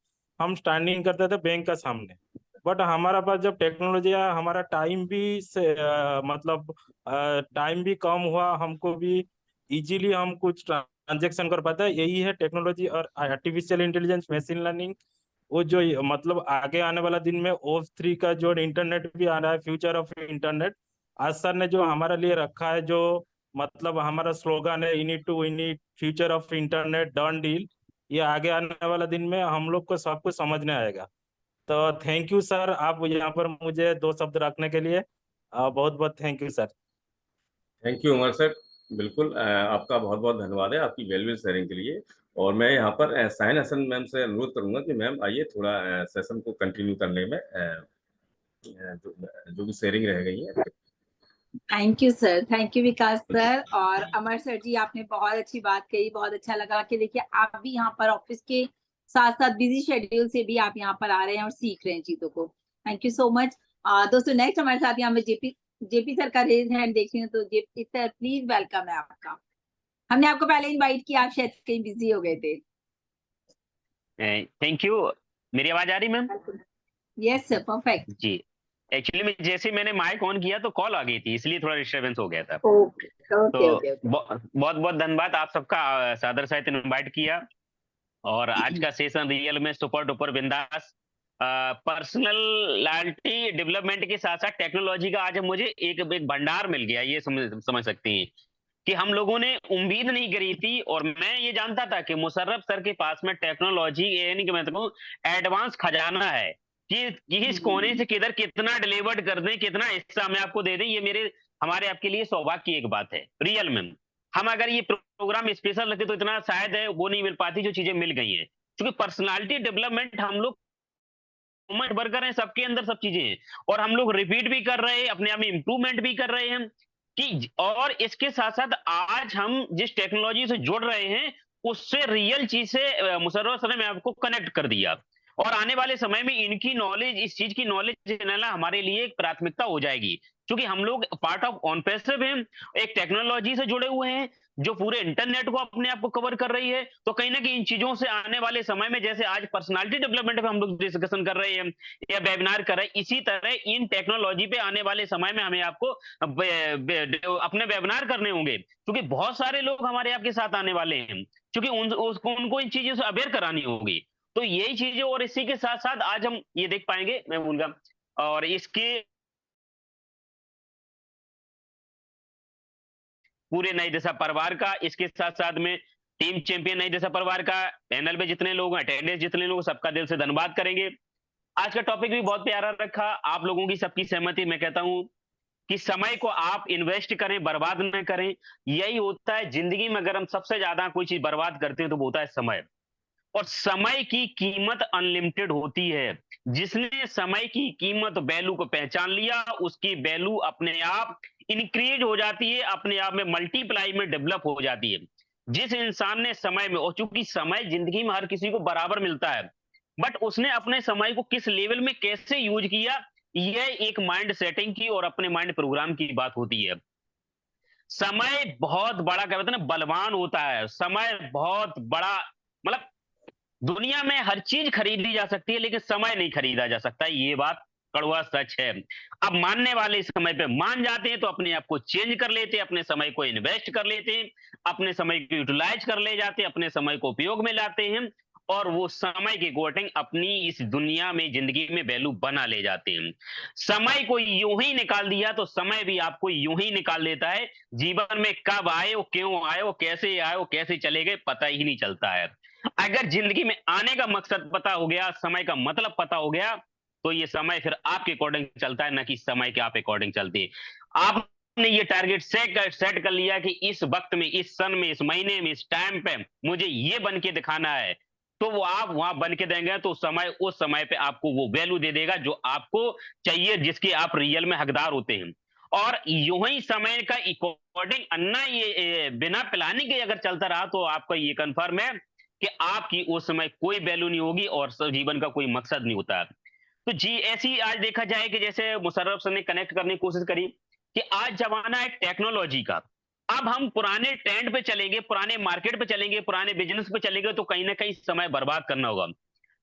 हम स्टैंडिंग करते थे बैंक का सामने। बट हमारा पास जब टेक्नोलॉजी आया, हमारा टाइम भी मतलब टाइम भी कम हुआ, हमको भी इजीली हम कुछ ट्रांजेक्शन कर पाते हैं। यही है टेक्नोलॉजी और आर्टिफिशियल इंटेलिजेंस, मशीन लर्निंग। वो जो मतलब आगे आने वाला दिन में OS3 का जो इंटरनेट भी आ रहा है, फ्यूचर ऑफ इंटरनेट। आज सर ने जो हमारे लिए रखा है, जो मतलब हमारा स्लोगन है, we need future of internet, done deal. ये आगे आने वाला दिन में हम लोग को सब कुछ समझने आएगा। तो थैंक यू सर, आप यहाँ पर मुझे 2 शब्द रखने के लिए बहुत बहुत thank you sir. Thank you Umar sir, बिल्कुल आपका बहुत बहुत धन्यवाद है आपकी वैल्यूएबल शेयरिंग के लिए। और मैं यहाँ पर साइन हसन मैम से अनुरोध करूंगा कि मैम आइए थोड़ा सेशन को कंटिन्यू करने में जो भी शेयरिंग रह गई है। Thank you sir, thank you Vikas sir. और अमर सर जी, आपने बहुत अच्छी बात कही, बहुत अच्छा लगा कि देखिए आप भी यहाँ पर ऑफिस के साथ साथ बिजी शेड्यूल से भी आप यहाँ पर आ रहे हैं और सीख रहे हैं चीजों को। Thank you so much. दोस्तों नेक्स्ट हमारे साथ यहाँ पे जेपी सर का रेज हैंड देख रही हूँ, तो जेपी सर प्लीज वेलकम है आपका। हमने आपको पहले इनवाइट किया, आप शायद कहीं बिजी हो गए थे। Thank you. मेरी आवाज आ रही मैम? यस सर, परफेक्ट जी। एक्चुअली में जैसे मैंने माइक ऑन किया तो कॉल आ गई थी, इसलिए थोड़ा डिस्टरबेंस हो गया था। ओके तो ओके ओके बहुत बहुत धन्यवाद आप सबका, सादर साहित इनवाइट किया। और आज का सेशन रियल में सुपर डुपर बिंदास, पर्सनैलिटी डेवलपमेंट के साथ साथ टेक्नोलॉजी का आज मुझे एक भंडार मिल गया, ये समझ सकती हैं कि हम लोगों ने उम्मीद नहीं करी थी। और मैं ये जानता था कि मुशर्रफ सर के पास में टेक्नोलॉजी यानी कि मैं तो एडवांस खजाना है कि इस कोने से किधर कितना डिलीवर्ड कर दें, कितना हिस्सा हमें आपको दे दें, ये हमारे आपके लिए सौभाग्य की एक बात है रियल में। हम अगर ये प्रोग्राम स्पेशल रखते तो इतना शायद है वो नहीं मिल पाती जो चीजें मिल गई हैं, क्योंकि पर्सनालिटी डेवलपमेंट हम लोग मोमेंट वर्कर हैं, सबके अंदर सब चीजें हैं और हम लोग रिपीट भी कर रहे हैं, अपने आप में इंप्रूवमेंट भी कर रहे हैं कि, और इसके साथ साथ आज हम जिस टेक्नोलॉजी से जुड़ रहे हैं उससे रियल चीज से मुशर्रफ सर ने आपको कनेक्ट कर दिया। और आने वाले समय में इनकी नॉलेज, इस चीज की नॉलेज लेना हमारे लिए एक प्राथमिकता हो जाएगी, क्योंकि हम लोग पार्ट ऑफ ऑन पैसिव हैं, एक टेक्नोलॉजी से जुड़े हुए हैं जो पूरे इंटरनेट को अपने आप को कवर कर रही है। तो कहीं ना कहीं इन चीजों से आने वाले समय में, जैसे आज पर्सनालिटी डेवलपमेंट पे हम लोग डिस्कशन कर रहे हैं या वेबिनार कर रहे हैं, इसी तरह इन टेक्नोलॉजी पे आने वाले समय में हमें आपको अपने वेबिनार करने होंगे, क्योंकि बहुत सारे लोग हमारे आपके साथ आने वाले हैं, क्योंकि उनको इन चीजों से अवेयर करानी होगी। तो यही चीजें, और इसी के साथ साथ आज हम ये देख पाएंगे, मैं भूल गया, और इसके पूरे नई दिशा परिवार का, इसके साथ साथ में टीम चैंपियन नई दिशा परिवार का पैनल में जितने लोग हैं, अटेंडेंस जितने लोग, सबका दिल से धन्यवाद करेंगे। आज का टॉपिक भी बहुत प्यारा रखा, आप लोगों की सबकी सहमति, मैं कहता हूं कि समय को आप इन्वेस्ट करें, बर्बाद न करें। यही होता है जिंदगी में, अगर हम सबसे ज्यादा कोई चीज बर्बाद करते हैं तो वो होता है समय। और समय की कीमत अनलिमिटेड होती है। जिसने समय की कीमत, वैल्यू को पहचान लिया, उसकी वैल्यू अपने आप इंक्रीज हो जाती है, अपने आप में मल्टीप्लाई में डेवलप हो जाती है। जिस इंसान ने समय में, और चूंकि समय जिंदगी में हर किसी को बराबर मिलता है, बट उसने अपने समय को किस लेवल में कैसे यूज किया, यह एक माइंड सेटिंग की और अपने माइंड प्रोग्राम की बात होती है। समय बहुत बड़ा, क्या कहते हैं ना, बलवान होता है। समय बहुत बड़ा, मतलब दुनिया में हर चीज खरीदी जा सकती है लेकिन समय नहीं खरीदा जा सकता, ये बात कड़वा सच है। अब मानने वाले समय पे मान जाते हैं तो अपने आप को चेंज कर लेते हैं, अपने समय को इन्वेस्ट कर लेते हैं, अपने समय को यूटिलाइज कर ले जाते हैं, अपने समय को उपयोग में लाते हैं, और वो समय के अकॉर्डिंग अपनी इस दुनिया में, जिंदगी में वैल्यू बना ले जाते हैं। समय को यूं ही निकाल दिया तो समय भी आपको यूं ही निकाल देता है। जीवन में कब आए वो, क्यों आए वो, कैसे चले गए, पता ही नहीं चलता है। अगर जिंदगी में आने का मकसद पता हो गया, समय का मतलब पता हो गया, तो ये समय फिर आपके अकॉर्डिंग चलता है, ना कि समय के आप अकॉर्डिंग चलती है। आपने ये टारगेट सेट कर लिया कि इस वक्त में, इस सन में, इस महीने में, इस टाइम पे मुझे ये बन के दिखाना है, तो वो आप वहां बन के देंगे तो समय, उस समय पे आपको वो वैल्यू दे देगा जो आपको चाहिए, जिसके आप रियल में हकदार होते हैं। और यूं ही समय का अकॉर्डिंग अन्ना ये बिना प्लानिंग के अगर चलता रहा तो आपका ये कंफर्म है कि आपकी उस समय कोई वैल्यू नहीं होगी और जीवन का कोई मकसद नहीं होता। तो जी ऐसी आज देखा जाए कि जैसे मुशर्रफ सर ने कनेक्ट करने की कोशिश करी कि आज जमाना है टेक्नोलॉजी का। अब हम पुराने ट्रेंड पे चलेंगे, पुराने मार्केट पे चलेंगे, पुराने बिजनेस पे चलेंगे तो कहीं ना कहीं समय बर्बाद करना होगा।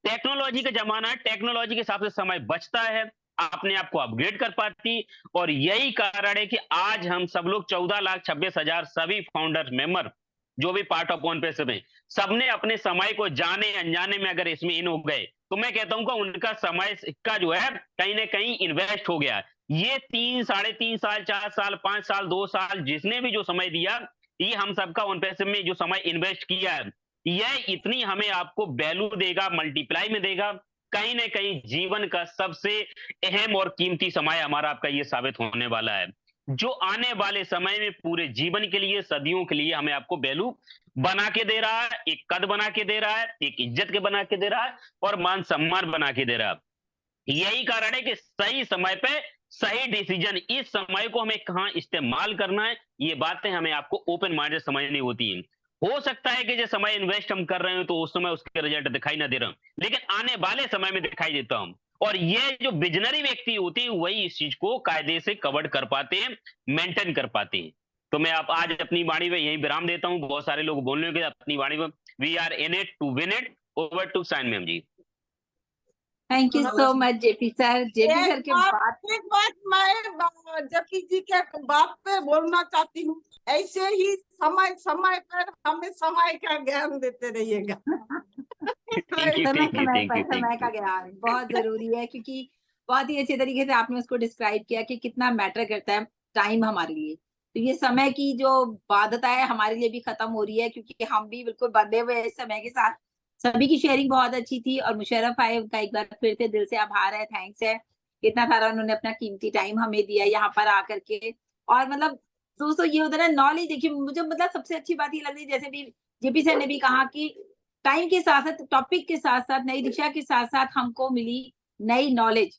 टेक्नोलॉजी का जमाना है, टेक्नोलॉजी के हिसाब से समय बचता है, अपने आप को अपग्रेड कर पाती। और यही कारण है कि आज हम सब लोग 14,26,000 सभी फाउंडर मेंबर जो भी पार्ट ऑफ ऑन पैसिव है, सबने अपने समय को जाने अनजाने में अगर इसमें इन हो गए तो मैं कहता हूं कि उनका समय का जो है कहीं ना कहीं इन्वेस्ट हो गया। ये 3, 3.5 साल, 4 साल, 5 साल, 2 साल, जिसने भी जो समय दिया, ये हम सबका ऑन पैसिव में जो समय इन्वेस्ट किया है, यह इतनी हमें आपको वैल्यू देगा, मल्टीप्लाई में देगा। कहीं ना कहीं जीवन का सबसे अहम और कीमती समय हमारा आपका ये साबित होने वाला है, जो आने वाले समय में पूरे जीवन के लिए, सदियों के लिए हमें आपको वैल्यू बना के दे रहा है, एक कद बना के दे रहा है, एक इज्जत के बना के दे रहा है, और मान सम्मान बना के दे रहा है। यही कारण है कि सही समय पे सही डिसीजन, इस समय को हमें कहाँ इस्तेमाल करना है, ये बातें हमें आपको ओपन माइंड से समझनी होती हैं। हो सकता है कि जो समय इन्वेस्ट हम कर रहे हो तो उस समय उसके रिजल्ट दिखाई ना दे रहा, लेकिन आने वाले समय में दिखाई देता हूं। और ये जो विजनरी व्यक्ति होते हैं वही इस चीज को कायदे से कवर कर पाते हैं, मेंटेन कर पाते हैं। तो मैं आप आज अपनी वाणी में यही विराम देता हूं। बहुत सारे लोग बोलने के अपनी वाणी में, we are in it to win it. Over to Shaheen ma'am ji. Thank you so much JP sir. JP sir के बाद एक बात मैं जेपी जी के बात पे बोलना चाहती हूँ, ऐसे ही समय समय पर हमें समय का ज्ञान देते रहिएगा। थैंक यू समय थैंक यू समय थैंक पर यू समय थैंक का यू ज्ञान बहुत जरूरी है, क्योंकि बहुत ही अच्छे तरीके से आपने उसको डिस्क्राइब किया कि कितना मैटर करता है टाइम हमारे लिए। तो ये समय की जो बाध्यता है हमारे लिए भी खत्म हो रही है, क्योंकि हम भी बिल्कुल बंधे हुए हैं इस समय के साथ। सभी की शेयरिंग बहुत अच्छी थी और मुशर्रफ भाई का एक बार फिर से दिल से आभार है, थैंक्स है। इतना सारा उन्होंने अपना कीमती टाइम हमें दिया यहाँ पर आकर के। और मतलब दोस्तों ये होता है ना नॉलेज, देखिए मुझे मतलब सबसे अच्छी बात ये लग रही है, जैसे भी जेपी सर ने भी कहा कि टाइम के साथ साथ टॉपिक के साथ साथ नई दिशा के साथ साथ हमको मिली नई नॉलेज,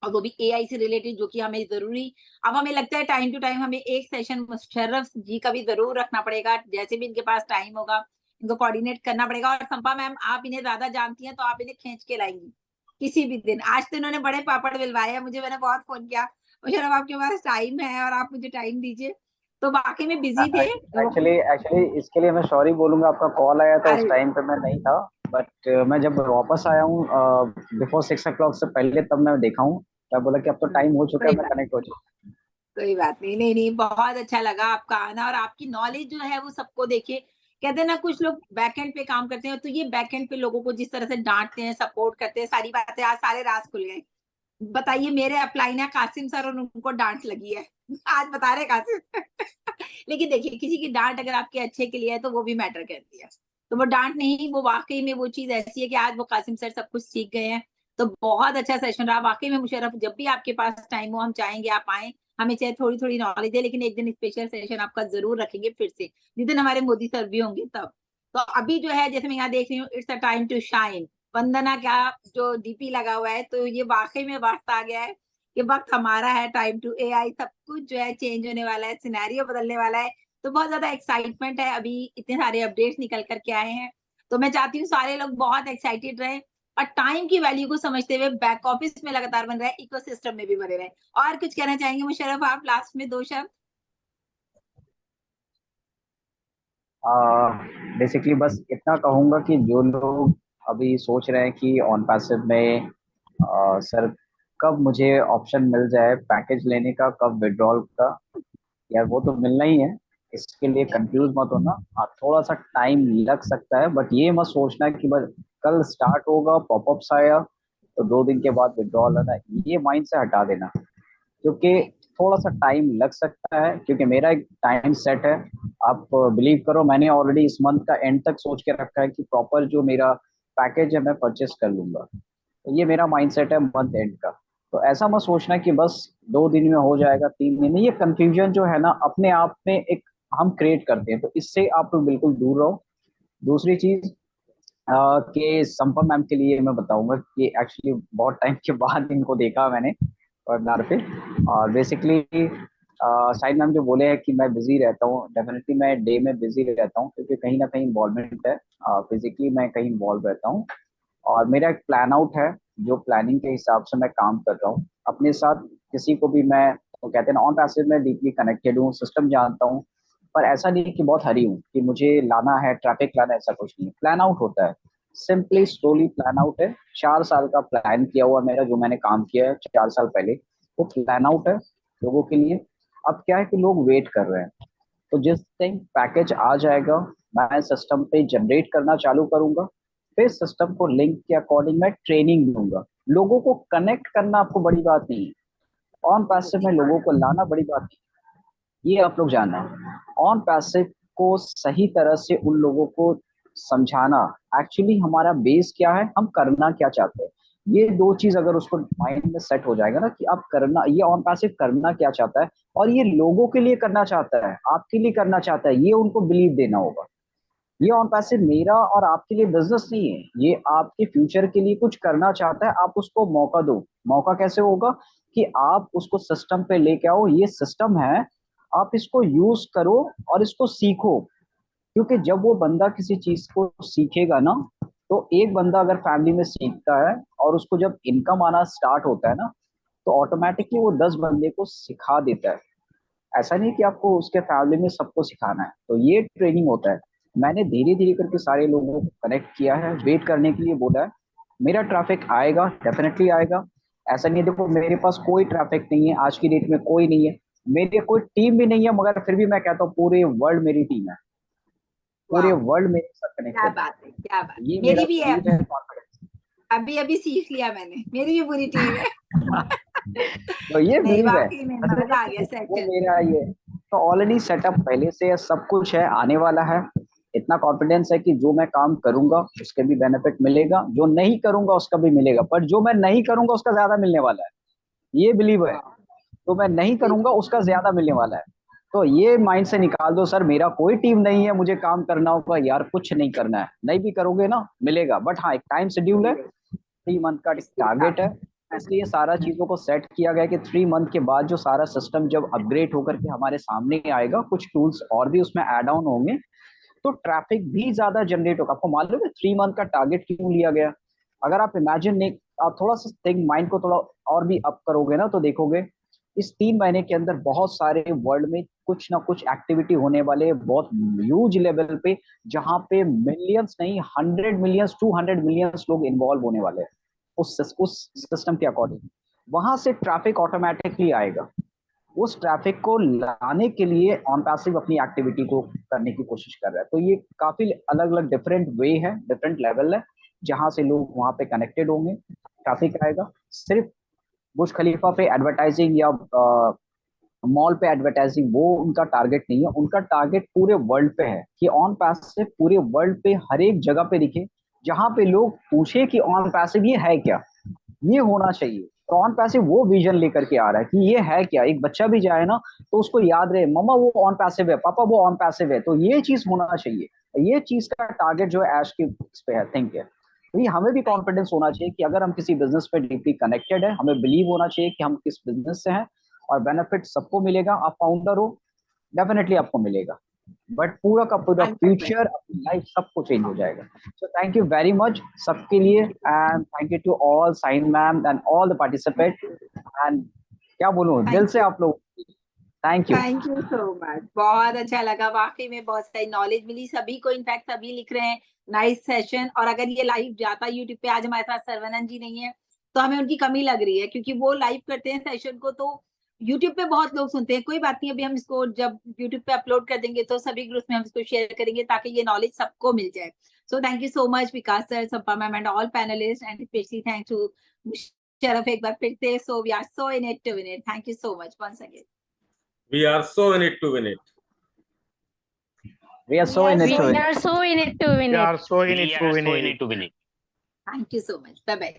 और वो भी एआई से रिलेटेड, जो कि हमें जरूरी। अब हमें लगता है टाइम टू टाइम हमें एक सेशन मुशर्रफ जी का भी जरूर रखना पड़ेगा, जैसे भी इनके पास टाइम होगा इनको कोऑर्डिनेट करना पड़ेगा। और संपा मैम आप इन्हें ज्यादा जानती हैं तो आप इन्हें खींच के लाएंगी किसी भी दिन। आज तो इन्होंने बड़े पापड़ बिलवाए हैं मुझे, मैंने बहुत फोन किया मुशर्रफ आपके पास टाइम है और आप मुझे टाइम दीजिए, तो वाकई में बिजी थे। एक्चुअली एक्चुअली इसके लिए मैं सॉरी बोलूंगा, आपका कॉल आया था, उस अरे टाइम पे मैं नहीं था। बट मैं जब वापस आया हूँ बिफोर 6 o'clock से पहले, तब मैं देखा हूँ, मैं बोला कि अब तो टाइम हो चुका है, कोई मैं बात कनेक्ट हो चुका। कोई बात नहीं, नहीं नहीं बहुत अच्छा लगा आपका आना, और आपकी नॉलेज जो है वो सबको देखिए। कहते हैं ना कुछ लोग बैकएंड पे काम करते हैं, तो ये बैकएंड पे लोगों को जिस तरह से डांटते हैं सपोर्ट करते हैं, सारी बातें आज सारे राज खुल गए। बताइए मेरे अपलाइन है कासिम सर और उनको डांट लगी है आज बता रहे कासिम लेकिन देखिए किसी की डांट अगर आपके अच्छे के लिए है तो वो भी मैटर करती है। तो वो डांट नहीं, वो वाकई में वो चीज ऐसी है कि आज वो कासिम सर सब कुछ सीख गए हैं। तो बहुत अच्छा सेशन रहा वाकई में मुशर्रफ, जब भी आपके पास टाइम हो हम चाहेंगे आप आए, हमें चाहे थोड़ी थोड़ी नॉलेज है, लेकिन एक दिन स्पेशल सेशन आपका जरूर रखेंगे फिर से, जिस दिन हमारे मोदी सर भी होंगे तब। तो अभी जो है जैसे मैं यहाँ देख रही हूँ it's a time to shine, Vandana का जो डीपी लगा हुआ है, तो ये वाकई में वक्त आ गया है कि वक्त हमारा है, टाइम टू एआई, सब कुछ जो है चेंज होने वाला है, सिनेरियो बदलने वाला है। तो बहुत ज्यादा एक्साइटमेंट है, अभी इतने सारे अपडेट्स निकल करके आए हैं। तो मैं चाहती हूँ सारे लोग बहुत एक्साइटेड रहे और टाइम की वैल्यू को समझते हुए बैक ऑफिस में लगातार बन रहे, इकोसिस्टम में भी बने रहे। और कुछ कहना चाहेंगे मुशर्रफ आप लास्ट में 2 शब्द? बेसिकली बस इतना कहूंगा कि जो लोग अभी सोच रहे हैं कि ऑन पैसिव में सर कब मुझे ऑप्शन मिल जाए पैकेज लेने का, कब विड्रॉल का, यार वो तो मिलना ही है, इसके लिए कंफ्यूज मत होना। हाँ थोड़ा सा टाइम लग सकता है, बट ये मत सोचना कि बस कल स्टार्ट होगा, पॉपअप्स आया तो 2 दिन के बाद विड्रॉल है ना, ये माइंड से हटा देना, क्योंकि थोड़ा सा टाइम लग सकता है, क्योंकि मेरा एक टाइम सेट है। आप बिलीव करो, मैंने ऑलरेडी इस मंथ का एंड तक सोच के रखा है कि प्रॉपर जो मेरा पैकेज है मैं परचेस कर लूंगा। तो ये मेरा माइंडसेट है मंथ एंड का। तो ऐसा मत सोचना कि बस 2 दिन में हो जाएगा, 3 दिन में, ये कंफ्यूजन जो है ना अपने आप में एक हम क्रिएट करते हैं, तो इससे आप लोग बिल्कुल दूर रहो। दूसरी चीज कि संपा मैम के लिए मैं बताऊंगा कि एक्चुअली बहुत टाइम के बाद इनको देखा मैंने वेबिनार पे, और बेसिकली साइड मैम जो बोले हैं कि मैं बिजी रहता हूँ, डेफिनेटली मैं डे में बिजी रहता हूँ, क्योंकि कहीं ना कहीं इन्वॉल्वमेंट है, फिजिकली मैं कहीं इन्वॉल्व रहता हूँ। और मेरा एक प्लान आउट है, जो प्लानिंग के हिसाब से मैं काम कर रहा हूँ अपने साथ। किसी को भी मैं, तो कहते हैं ना ऑन पैसिव में डीपली कनेक्टेड हूँ, सिस्टम जानता हूँ, पर ऐसा नहीं कि बहुत हरी हूँ कि मुझे लाना है ट्रैफिक लाना, ऐसा कुछ नहीं है। प्लान आउट होता है, सिंपली स्लोली प्लान आउट है। 4 साल का प्लान किया हुआ मेरा, जो मैंने काम किया है 4 साल पहले, वो प्लान आउट है लोगों के लिए। अब क्या है कि लोग वेट कर रहे हैं, तो जिस दिन पैकेज आ जाएगा मैं सिस्टम पे जनरेट करना चालू करूंगा, फिर सिस्टम को लिंक के अकॉर्डिंग मैं ट्रेनिंग दूंगा। लोगों को कनेक्ट करना आपको बड़ी बात नहीं है, ऑन पैसिव में लोगों को लाना बड़ी बात नहीं, ये आप लोग जानना है। ऑन पैसिव को सही तरह से उन लोगों को समझाना, एक्चुअली हमारा बेस क्या है, हम करना क्या चाहते हैं, ये 2 चीज अगर उसको माइंड में सेट हो जाएगा ना कि आप करना, ये ऑन पैसिव करना क्या चाहता है और ये लोगों के लिए करना चाहता है, आपके लिए करना चाहता है, ये उनको बिलीव देना होगा। ये ऑन पैसिव मेरा और आपके लिए बिजनेस नहीं है, ये आपके फ्यूचर के लिए कुछ करना चाहता है, आप उसको मौका दो। मौका कैसे होगा कि आप उसको सिस्टम पे लेके आओ, ये सिस्टम है, आप इसको यूज करो और इसको सीखो। क्योंकि जब वो बंदा किसी चीज को सीखेगा ना, तो एक बंदा अगर फैमिली में सीखता है और उसको जब इनकम आना स्टार्ट होता है ना, तो ऑटोमेटिकली वो 10 बंदे को सिखा देता है। ऐसा नहीं कि आपको उसके फैमिली में सबको सिखाना है, तो ये ट्रेनिंग होता है। मैंने धीरे धीरे करके सारे लोगों को कनेक्ट किया है, वेट करने के लिए बोला है, मेरा ट्रैफिक आएगा, डेफिनेटली आएगा। ऐसा नहीं है, देखो मेरे पास कोई ट्रैफिक नहीं है आज की डेट में, कोई नहीं है, मेरी कोई टीम भी नहीं है, मगर फिर भी मैं कहता हूँ पूरे वर्ल्ड मेरी टीम है, पूरे वाह, वर्ल्ड मेरे साथ क्या कनेक्टेड है। बात है, क्या बात है। ये मेरी मेरा भी है, belief है, confidence। अभी अभी सीख लिया मैंने, मेरी भी पूरी टीम है। तो ये नहीं बिलीव है, वाकई में ऐसा नहीं मजा आ कि गया वो सेशन। मेरा ये, तो ऑलरेडी सेटअप पहले से है, सब कुछ है, आने वाला है। इतना कॉन्फिडेंस है कि जो मैं काम करूंगा उसके भी बेनिफिट मिलेगा, जो नहीं करूंगा उसका भी मिलेगा, पर जो मैं नहीं करूंगा उसका ज्यादा मिलने वाला है, ये बिलीव है। तो मैं नहीं करूंगा उसका ज्यादा मिलने वाला है। तो ये माइंड से निकाल दो, सर मेरा कोई टीम नहीं है, मुझे काम करना होगा, यार कुछ नहीं करना है, नहीं भी करोगे ना मिलेगा, बट हाँ एक टाइम शेड्यूल है, 3 मंथ का टारगेट है, इसलिए सारा चीजों को सेट किया गया कि 3 मंथ के बाद जो सारा सिस्टम जब अपग्रेड होकर के हमारे सामने आएगा, कुछ टूल्स और भी उसमें ऐड ऑन होंगे, तो ट्रैफिक भी ज्यादा जनरेट होगा। आपको मालूम है 3 मंथ का टारगेट क्यों लिया गया? अगर आप इमेजिन, आप थोड़ा सा थिंक, माइंड को थोड़ा और भी अप करोगे ना, तो देखोगे इस 3 महीने के अंदर बहुत सारे वर्ल्ड में कुछ ना कुछ एक्टिविटी होने वाले हैं, बहुत ह्यूज लेवल पे, जहां पे मिलियंस नहीं 100 मिलियंस 200 मिलियंस लोग इन्वॉल्व होने वाले हैं उस सिस्टम के अकॉर्डिंग। वहां से ट्रैफिक ऑटोमेटिकली आएगा, उस ट्रैफिक को लाने के लिए ऑन पैसिव अपनी एक्टिविटी को करने की कोशिश कर रहा है। तो ये काफी अलग अलग डिफरेंट वे है, डिफरेंट लेवल है, जहां से लोग वहां पे कनेक्टेड होंगे, ट्रैफिक आएगा। सिर्फ बुर्ज खलीफा पे एडवर्टाइजिंग या मॉल पे एडवर्टाइजिंग वो उनका टारगेट नहीं है, उनका टारगेट पूरे वर्ल्ड पे है कि ऑन पैसिव पूरे वर्ल्ड पे हर एक जगह पे दिखे, जहां पे लोग पूछे कि ऑन पैसिव ये है क्या, ये होना चाहिए। तो ऑन पैसिव वो विजन लेकर के आ रहा है कि ये है क्या, एक बच्चा भी जाए ना तो उसको याद रहे मम्मा वो ऑन पैसिव है, पापा वो ऑन पैसिव है, तो ये चीज होना चाहिए। ये चीज का टारगेट जो है ऐश के इस पे है, थिंक है। तो ये हमें भी कॉन्फिडेंस होना चाहिए कि अगर हम किसी बिजनेस पे डीपली कनेक्टेड है, हमें बिलीव होना चाहिए कि हम किस बिजनेस से हैं, और बेनिफिट सबको मिलेगा। आप फाउंडर हो, डेफिनेटली आपको मिलेगा, बट पूरा का पूरा फ्यूचर, अपनी लाइफ सबको चेंज हो जाएगा। So thank you very much सबके लिए, and thank you to all Shaheen ma'am and all the participate, and क्या बोलूं दिल से आप लोग thank you. Thank you so much, बहुत अच्छा लगा, वाकई में बहुत सारी नॉलेज मिली सभी को। इनफैक्ट सभी लिख रहे हैं नाइस सेशन, और अगर ये लाइव जाता यूट्यूब पे, आज हमारे पास सर्वनंद जी नहीं है तो हमें उनकी कमी लग रही है, क्योंकि वो लाइव करते हैं सेशन को, तो यूट्यूब पे बहुत लोग सुनते हैं। कोई बात नहीं, अभी हम इसको जब यूट्यूब पे अपलोड कर देंगे तो सभी ग्रुप में हम इसको शेयर करेंगे ताकि ये नॉलेज सबको मिल जाए। So thank you so much Vikas sir, Sappa ma'am and all panelist, and specially thank to Sharaf एक बार फिर से। So we are so in it to win it, thank you so much once again. We are so in it to win it. We are so in it to win We it. are so in it to win We it. are so in We it are to so win in it. it to win it. Thank you so much. Bye bye.